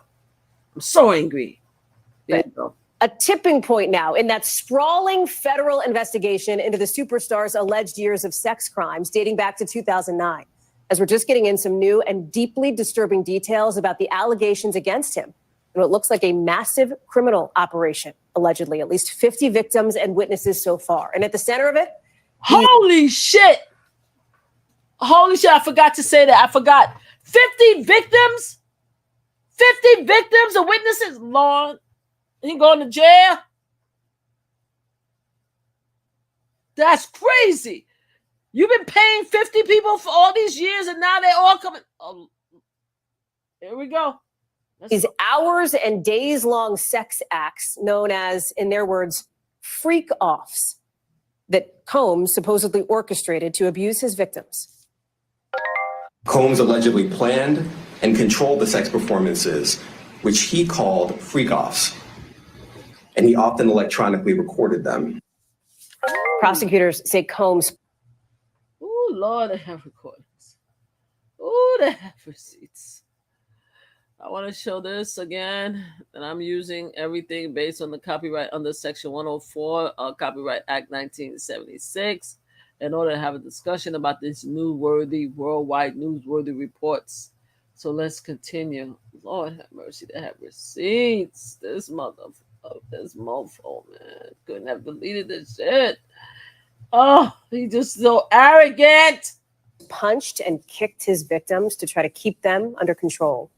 so angry. There you go. A tipping point now in that sprawling federal investigation into the superstar's alleged years of sex crimes dating back to 2009. As we're just getting in some new and deeply disturbing details about the allegations against him and what looks like a massive criminal operation, allegedly. At least 50 victims and witnesses so far. And at the center of it, holy shit! Holy shit, I forgot to say that. I forgot. 50 victims? 50 victims and witnesses? Lord, he going to jail? That's crazy. You've been paying 50 people for all these years, and now they all coming. Oh, here we go. These hours and days-long sex acts known as, in their words, freak-offs that Combs supposedly orchestrated to abuse his victims. Combs allegedly planned and controlled the sex performances, which he called freak-offs, and he often electronically recorded them. Prosecutors say Combs... Oh, Lord, they have recordings. Oh, they have receipts. I want to show this again, and I'm using everything based on the copyright under Section 104 of Copyright Act 1976 in order to have a discussion about these worldwide newsworthy reports. So let's continue. Lord have mercy, they have receipts. This mofo, man, couldn't have deleted this shit. Oh, he's just so arrogant. Punched and kicked his victims to try to keep them under control.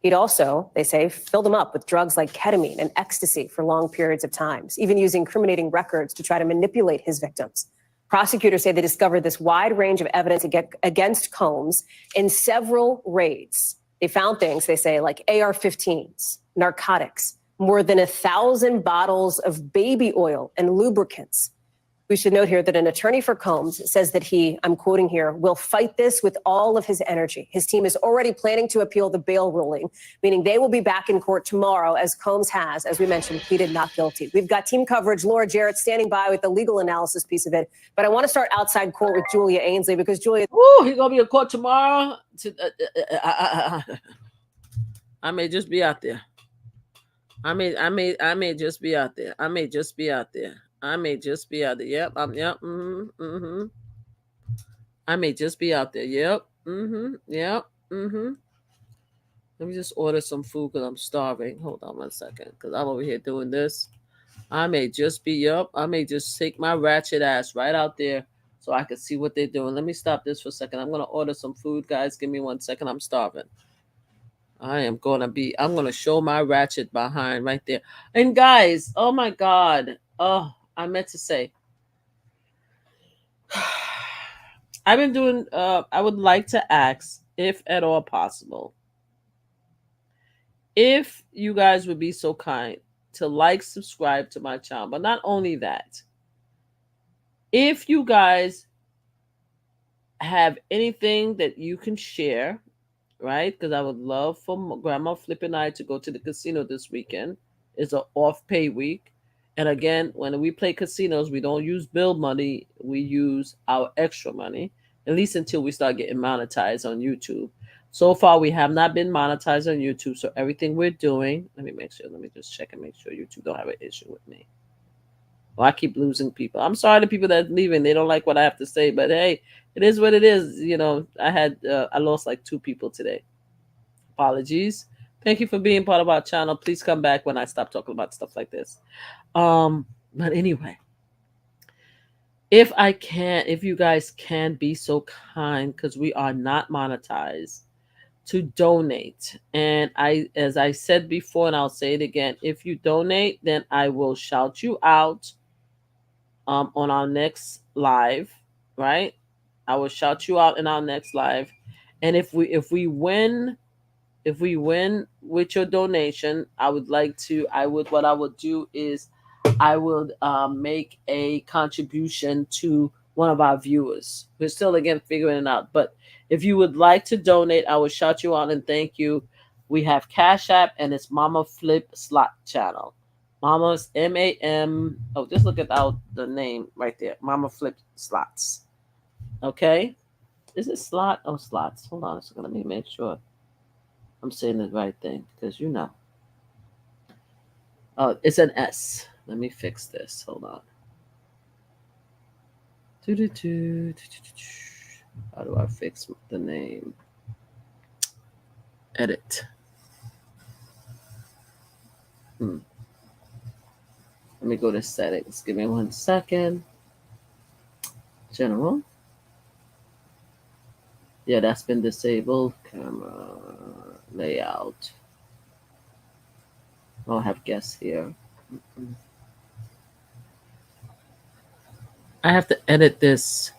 He'd also, they say, filled them up with drugs like ketamine and ecstasy for long periods of times, even using incriminating records to try to manipulate his victims. Prosecutors say they discovered this wide range of evidence against Combs in several raids. They found things, they say, like AR-15s, narcotics, more than 1,000 bottles of baby oil and lubricants. We should note here that an attorney for Combs says that he, I'm quoting here, will fight this with all of his energy. His team is already planning to appeal the bail ruling, meaning they will be back in court tomorrow, as Combs has, as we mentioned, pleaded not guilty. We've got team coverage, Laura Jarrett, standing by with the legal analysis piece of it. But I want to start outside court with Julia Ainsley, because Julia... Ooh, he's going to be in court tomorrow. I may just be out there. I may just be out there. I may just be out there. I may just be out there. Yep. Yep. I may just be out there. Yep. Yep. Let me just order some food because I'm starving. Hold on 1 second, because I'm over here doing this. I may just be, yep. I may just take my ratchet ass right out there so I can see what they're doing. Let me stop this for a second. I'm going to order some food, guys. Give me 1 second. I'm starving. I'm going to show my ratchet behind right there. And guys, oh my God. Oh, I meant to say, I've been doing, I would like to ask, if at all possible, if you guys would be so kind to like, subscribe to my channel. But not only that, if you guys have anything that you can share, right? Because I would love for Grandma Flip and I to go to the casino this weekend. It's an off-pay week. And again, when we play casinos, we don't use bill money. We use our extra money, at least until we start getting monetized on YouTube. So far, we have not been monetized on YouTube. So everything we're doing, let me just check and make sure YouTube don't have an issue with me. Well, I keep losing people. I'm sorry to people that are leaving. They don't like what I have to say, but hey, it is what it is. You know, I lost like 2 people today. Apologies. Thank you for being part of our channel. Please come back when I stop talking about stuff like this. But anyway, if you guys can be so kind, because we are not monetized, to donate. And as I said before, and I'll say it again, if you donate, then I will shout you out on our next live, right? I will shout you out in our next live. And if we win with your donation, what I would do is I would make a contribution to one of our viewers. We're still again figuring it out, but if you would like to donate, I will shout you out and thank you. We have CashApp, and it's MamaFlipSlots channel. Mama's MAM. Oh, just look at the name right there. MamaFlipSlots. Okay. Is it slot or slots? Hold on a second. Let me make sure I'm saying the right thing, because you know. Oh, it's an S. Let me fix this. Hold on. How do I fix the name? Edit. Let me go to settings. Give me 1 second. General. Yeah, that's been disabled. Camera layout. I'll have guests here. I have to edit this.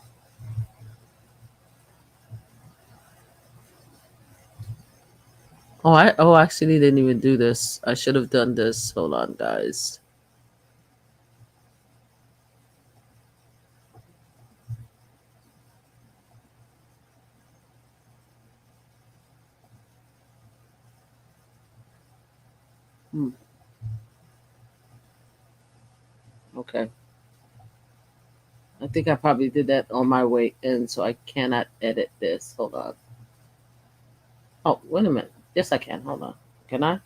Oh, I actually didn't even do this. I should have done this. Hold on, guys. Okay. I think I probably did that on my way in, so I cannot edit this. Hold on. Oh, wait a minute. Yes, I can. Hold on. Can I?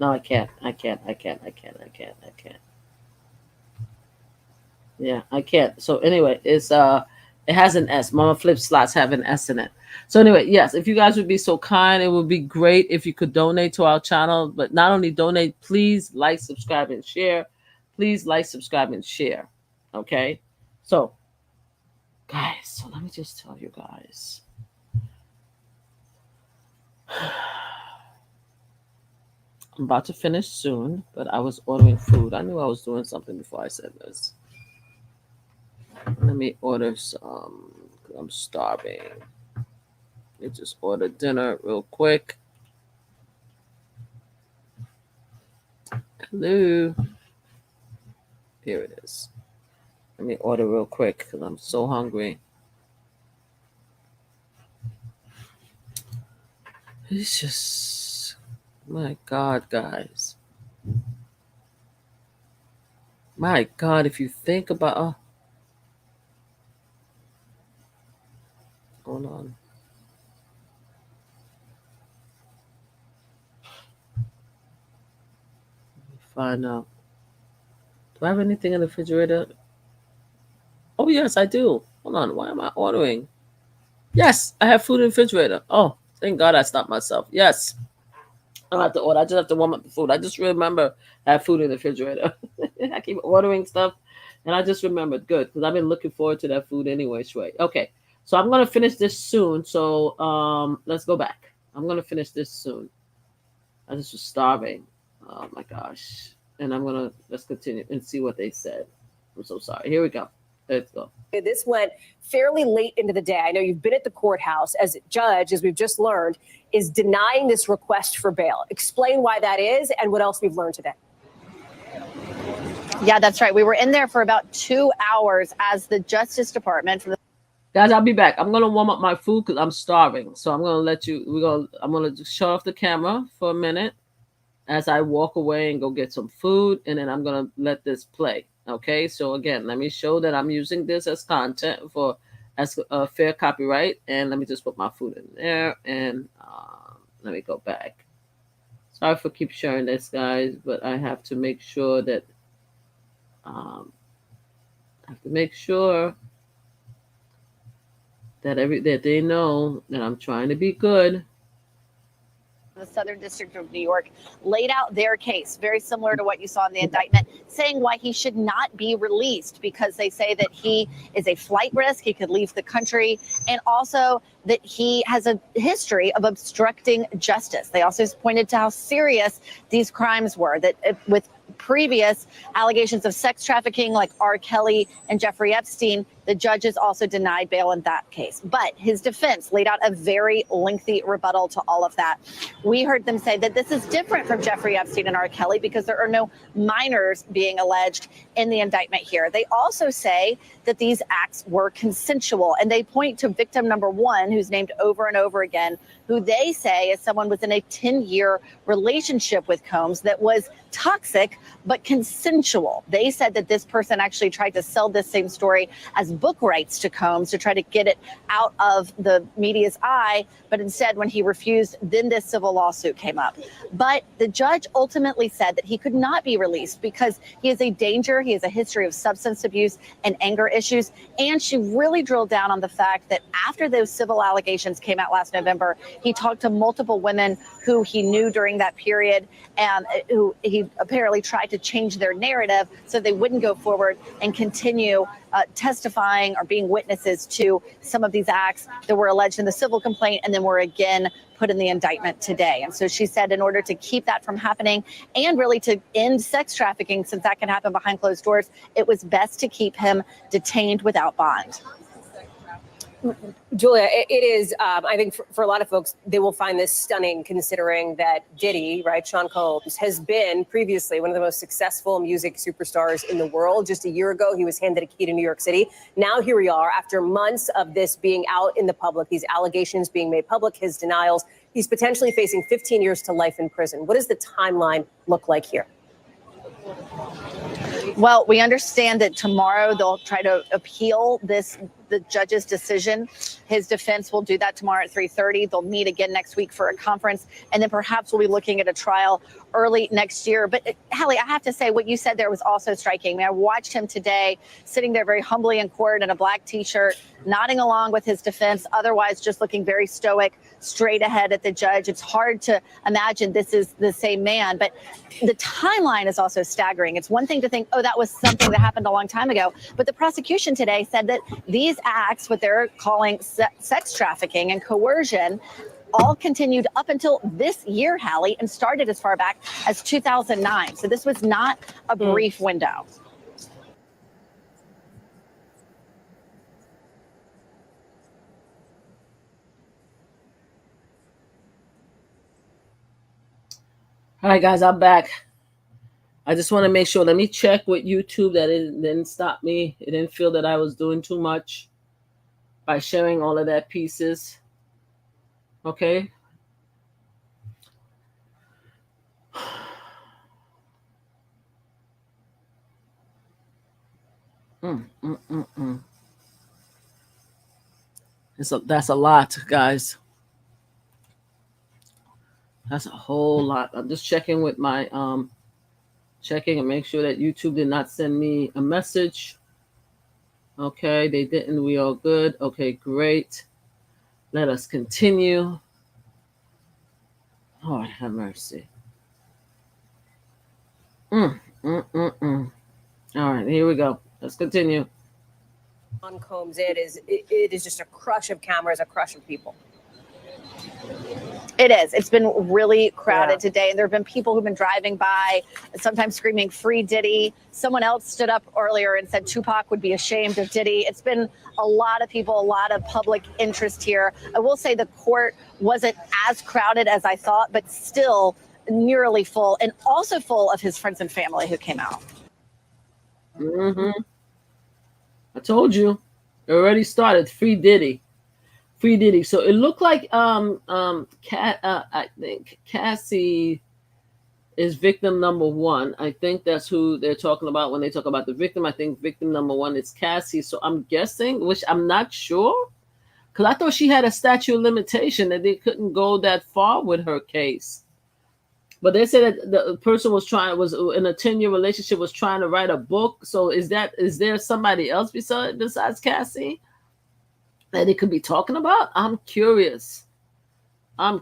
No, I can't. I can't. Yeah, I can't. So anyway, it has an S. MamaFlipSlots have an S in it. So anyway, yes, if you guys would be so kind, it would be great if you could donate to our channel. But not only donate, please like, subscribe, and share. Please like, subscribe, and share. Okay? So, guys, so let me just tell you guys. I'm about to finish soon, but I was ordering food. I knew I was doing something before I said this. Let me order some. I'm starving. Let me just order dinner real quick. Hello. Here it is. Let me order real quick because I'm so hungry. It's just, my God, guys. My God, if you think about, hold on. Find out. Do I have anything in the refrigerator? Oh, yes, I do. Hold on. Why am I ordering? Yes, I have food in the refrigerator. Oh, thank God I stopped myself. Yes. I don't have to order. I just have to warm up the food. I just remember I have food in the refrigerator. I keep ordering stuff, and I just remembered. Good, because I've been looking forward to that food anyway, Shui. Okay, so I'm going to finish this soon. So let's go back. I'm going to finish this soon. I just was starving. Oh, my gosh. And let's continue and see what they said. I'm so sorry. Here we go. Let's go. This went fairly late into the day. I know you've been at the courthouse as a judge, as we've just learned, is denying this request for bail. Explain why that is and what else we've learned today. Yeah, that's right. We were in there for about 2 hours as the Justice Department from the Guys, I'll be back. I'm gonna warm up my food because I'm starving. So I'm gonna I'm gonna just shut off the camera for a minute as I walk away and go get some food, and then I'm gonna let this play. Okay, so again, let me show that I'm using this as content as a fair copyright, and let me just put my food in there, and let me go back. Sorry for keep sharing this, guys, but I have to make sure that that they know that I'm trying to be good. the Southern District of New York laid out their case, very similar to what you saw in the indictment, saying why he should not be released because they say that he is a flight risk, he could leave the country, and also that he has a history of obstructing justice. They also pointed to how serious these crimes were, that with previous allegations of sex trafficking like R. Kelly and Jeffrey Epstein, the judges also denied bail in that case. But his defense laid out a very lengthy rebuttal to all of that. We heard them say that this is different from Jeffrey Epstein and R. Kelly because there are no minors being alleged in the indictment here. They also say that these acts were consensual, and they point to victim number one, who's named over and over again, who they say is someone within a 10-year relationship with Combs that was toxic but consensual. They said that this person actually tried to sell this same story as book rights to Combs to try to get it out of the media's eye, but instead when he refused, then this civil lawsuit came up. But the judge ultimately said that he could not be released because he is a danger, he has a history of substance abuse and anger issues, and she really drilled down on the fact that after those civil allegations came out last November, he talked to multiple women who he knew during that period and who he apparently tried to change their narrative so they wouldn't go forward and continue testifying or being witnesses to some of these acts that were alleged in the civil complaint and then were again put in the indictment today. And so she said in order to keep that from happening and really to end sex trafficking, since that can happen behind closed doors, it was best to keep him detained without bond. Julia, it is, I think for a lot of folks, they will find this stunning considering that Diddy, right, Sean Combs, has been previously one of the most successful music superstars in the world. Just a year ago, he was handed a key to New York City. Now here we are, after months of this being out in the public, these allegations being made public, his denials, he's potentially facing 15 years to life in prison. What does the timeline look like here? Well, we understand that tomorrow they'll try to appeal the judge's decision. His defense will do that tomorrow at 3:30. They'll meet again next week for a conference, and then perhaps we'll be looking at a trial early next year. But Hallie, I have to say what you said there was also striking. I mean, I watched him today sitting there very humbly in court in a black T-shirt, nodding along with his defense, otherwise just looking very stoic, straight ahead at the judge. It's hard to imagine this is the same man, but the timeline is also staggering. It's one thing to think, oh, that was something that happened a long time ago, but the prosecution today said that these acts, what they're calling sex trafficking and coercion, all continued up until this year, Hallie, and started as far back as 2009. So this was not a brief window. All right, guys, I'm back. I just want to make sure. Let me check with YouTube that it didn't stop me. It didn't feel that I was doing too much by sharing all of that pieces. Okay. That's a lot, guys. That's a whole lot. I'm just checking with my checking and make sure that YouTube did not send me a message. Okay, they didn't. We all good. Okay, great. Let us continue. Lord have mercy. All right, here we go. Let's continue. On Combs, it is just a crush of cameras, a crush of people. It is. It's been really crowded today. And there have been people who've been driving by, sometimes screaming, "Free Diddy." Someone else stood up earlier and said Tupac would be ashamed of Diddy. It's been a lot of people, a lot of public interest here. I will say the court wasn't as crowded as I thought, but still nearly full, and also full of his friends and family who came out. I told you. It already started. Free Diddy. Free Diddy. So it looked like I think Cassie is victim number one. I think that's who they're talking about when they talk about the victim. I think victim number one is Cassie. So I'm guessing, which I'm not sure, because I thought she had a statute of limitation that they couldn't go that far with her case. But they said that the person was in a 10-year relationship, was trying to write a book. So is there somebody else besides Cassie that it could be talking about? I'm curious. Hold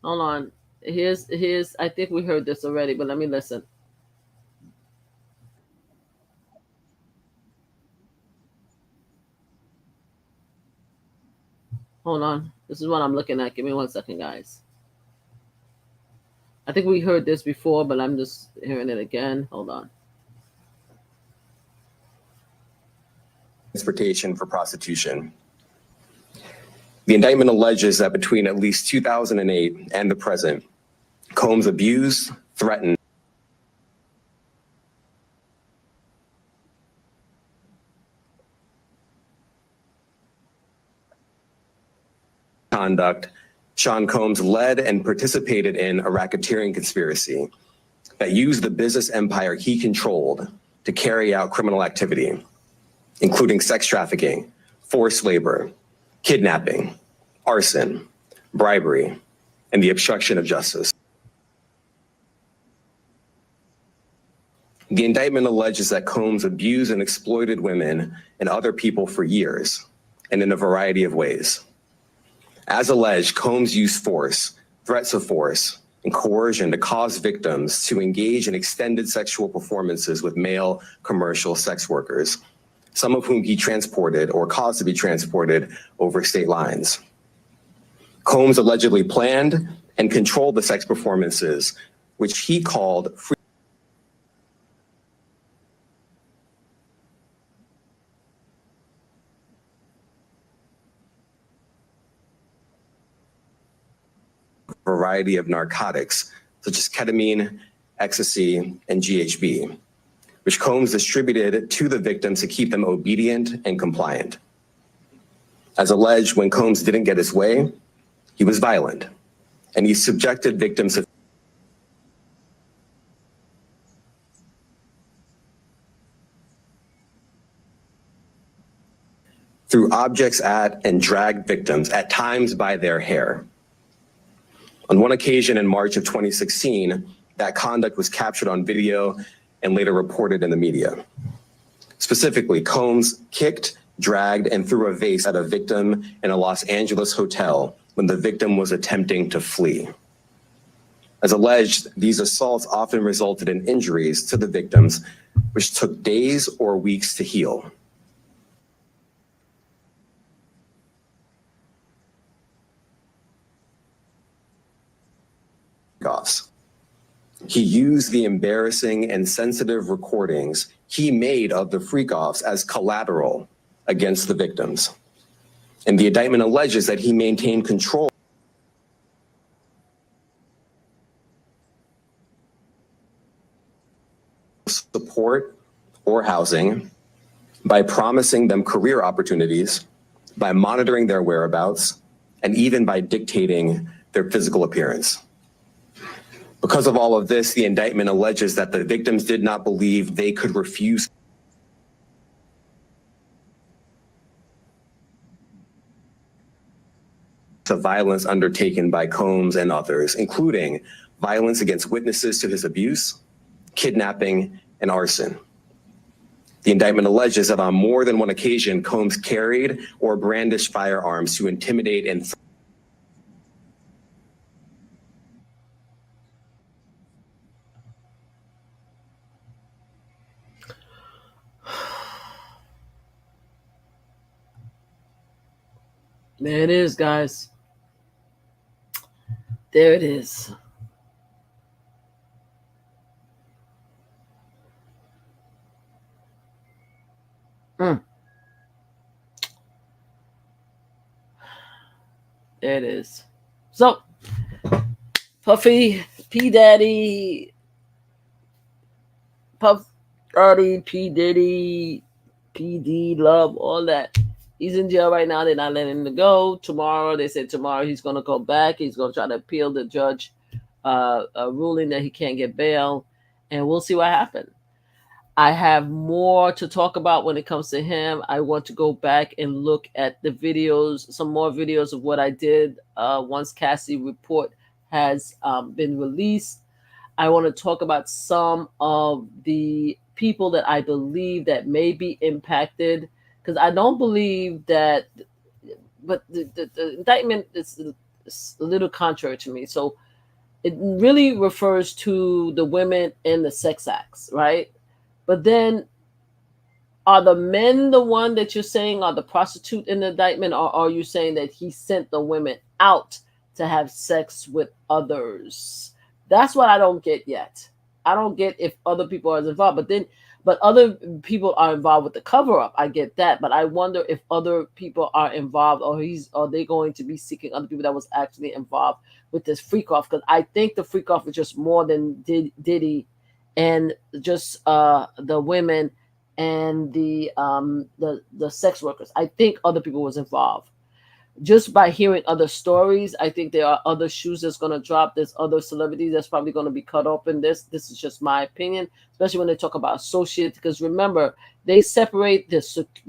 on. Here's I think we heard this already, but let me listen. Hold on. This is what I'm looking at. Give me 1 second, guys. I think we heard this before, but I'm just hearing it again. Hold on. Transportation for prostitution. The indictment alleges that between at least 2008 and the present, Combs abused, threatened, conduct. Sean Combs led and participated in a racketeering conspiracy that used the business empire he controlled to carry out criminal activity, including sex trafficking, forced labor, kidnapping, arson, bribery, and the obstruction of justice. The indictment alleges that Combs abused and exploited women and other people for years, and in a variety of ways. As alleged, Combs used force, threats of force, and coercion to cause victims to engage in extended sexual performances with male commercial sex workers, some of whom he transported or caused to be transported over state lines. Combs allegedly planned and controlled the sex performances, which he called free variety of narcotics, such as ketamine, ecstasy, and GHB, which Combs distributed to the victims to keep them obedient and compliant. As alleged, when Combs didn't get his way, he was violent, and he subjected victims to threw objects at and dragged victims, at times by their hair. On one occasion in March of 2016, that conduct was captured on video and later reported in the media. Specifically, Combs kicked, dragged, and threw a vase at a victim in a Los Angeles hotel when the victim was attempting to flee. As alleged, these assaults often resulted in injuries to the victims, which took days or weeks to heal. He used the embarrassing and sensitive recordings he made of the freak-offs as collateral against the victims. And the indictment alleges that he maintained control support or housing, by promising them career opportunities, by monitoring their whereabouts, and even by dictating their physical appearance. Because of all of this, the indictment alleges that the victims did not believe they could refuse to violence undertaken by Combs and others, including violence against witnesses to his abuse, kidnapping, and arson. The indictment alleges that on more than one occasion, Combs carried or brandished firearms to intimidate and There it is, guys. There it is. There it is. So, Puffy, P-Daddy, Puff Daddy, P-Diddy, P-D, Love, all that. He's in jail right now. They're not letting him go. Tomorrow, they said tomorrow he's going to go back. He's going to try to appeal the judge ruling that he can't get bail. And we'll see what happens. I have more to talk about when it comes to him. I want to go back and look at the videos, some more videos of what I did once Cassie report has been released. I want to talk about some of the people that I believe that may be impacted, because I don't believe that, but the indictment is a little contrary to me. So it really refers to the women and the sex acts, right? But then, are the men the one that you're saying are the prostitute in the indictment, or are you saying that he sent the women out to have sex with others? That's what I don't get yet. I don't get if other people are involved, but other people are involved with the cover up. I get that, but I wonder if other people are involved, or are they going to be seeking other people that was actually involved with this freak off? Because I think the freak off is just more than Diddy and just the women and the sex workers. I think other people was involved. Just by hearing other stories, I think there are other shoes that's going to drop. There's other celebrities that's probably going to be cut up in this. This is just my opinion, especially when they talk about associates. Because remember, they separate the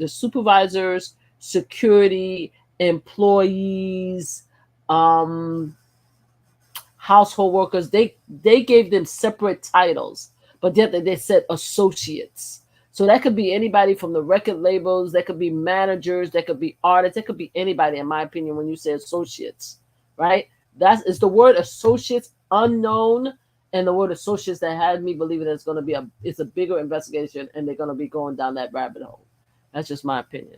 supervisors, security, employees, household workers. They gave them separate titles, but yet they said associates. So that could be anybody from the record labels. That could be managers. That could be artists. That could be anybody, in my opinion, when you say associates, right? That is the word associates unknown, and the word associates that had me believing that it's a bigger investigation, and they're going to be going down that rabbit hole. That's just my opinion.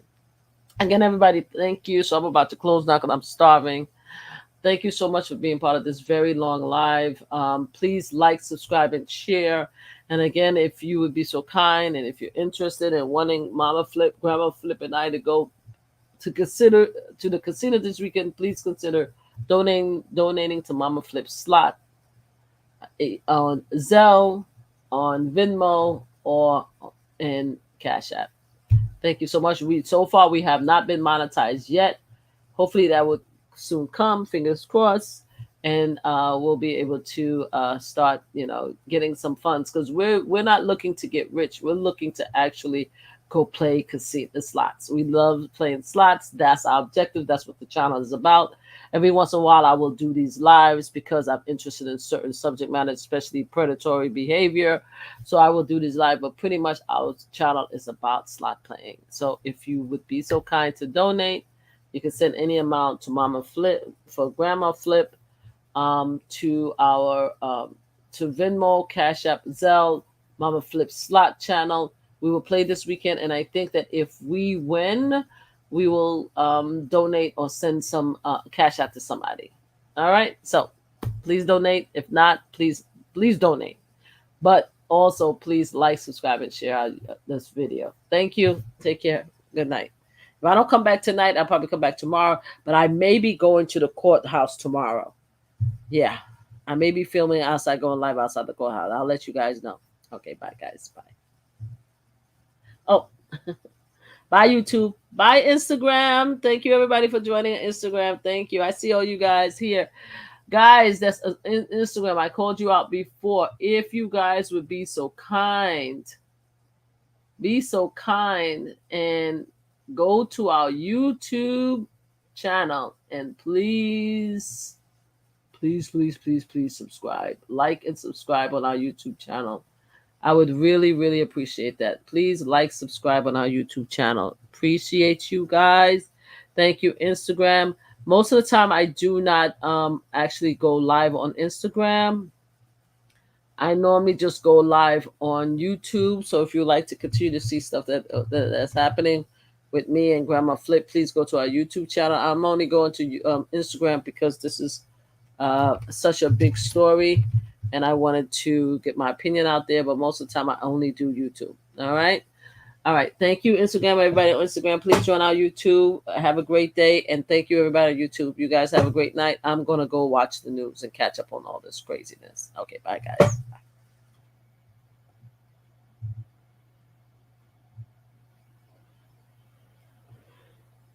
Again, everybody, thank you. So I'm about to close now because I'm starving. Thank you so much for being part of this very long live. Please like, subscribe, and share. And again, if you would be so kind, and if you're interested in wanting Mama Flip, Grandma Flip, and I to go to the casino this weekend, please consider donating to MamaFlipSlots on Zelle, on Venmo, or in CashApp. Thank you so much. So far we have not been monetized yet. Hopefully that would soon come. Fingers crossed. And we'll be able to start, getting some funds, because we're not looking to get rich. We're looking to actually go play casino slots. We love playing slots. That's our objective. That's what the channel is about. Every once in a while, I will do these lives because I'm interested in certain subject matter, especially predatory behavior. So I will do these live, but pretty much our channel is about slot playing. So if you would be so kind to donate, you can send any amount to Mama Flip for Grandma Flip, to our to Venmo, Cash App, Zelle, Mama Flip slot channel. We will play this weekend, and I think that if we win, we will donate or send some cash out to somebody. All right, so please donate. If not, please donate. But also, please like, subscribe, and share this video. Thank you. Take care. Good night. If I don't come back tonight, I'll probably come back tomorrow. But I may be going to the courthouse tomorrow. Yeah, I may be filming outside, going live outside the courthouse. I'll let you guys know. Okay, bye, guys. Bye. Oh, bye YouTube. Bye Instagram. Thank you everybody for joining Instagram. Thank you. I see all you guys here. Guys, that's Instagram. I called you out before. If you guys would be so kind and go to our YouTube channel and please subscribe. Like and subscribe on our YouTube channel. I would really appreciate that. Please like, subscribe on our YouTube channel. Appreciate you guys. Thank you, Instagram. Most of the time, I do not actually go live on Instagram. I normally just go live on YouTube. So if you like to continue to see stuff that's happening with me and Grandma Flip, please go to our YouTube channel. I'm only going to Instagram because this is such a big story and I wanted to get my opinion out there, but most of the time I only do YouTube. All right. Thank you, Instagram, everybody on Instagram. Please join our YouTube. Have a great day. And thank you, everybody on YouTube. You guys have a great night. I'm going to go watch the news and catch up on all this craziness. Okay. Bye, guys. Bye.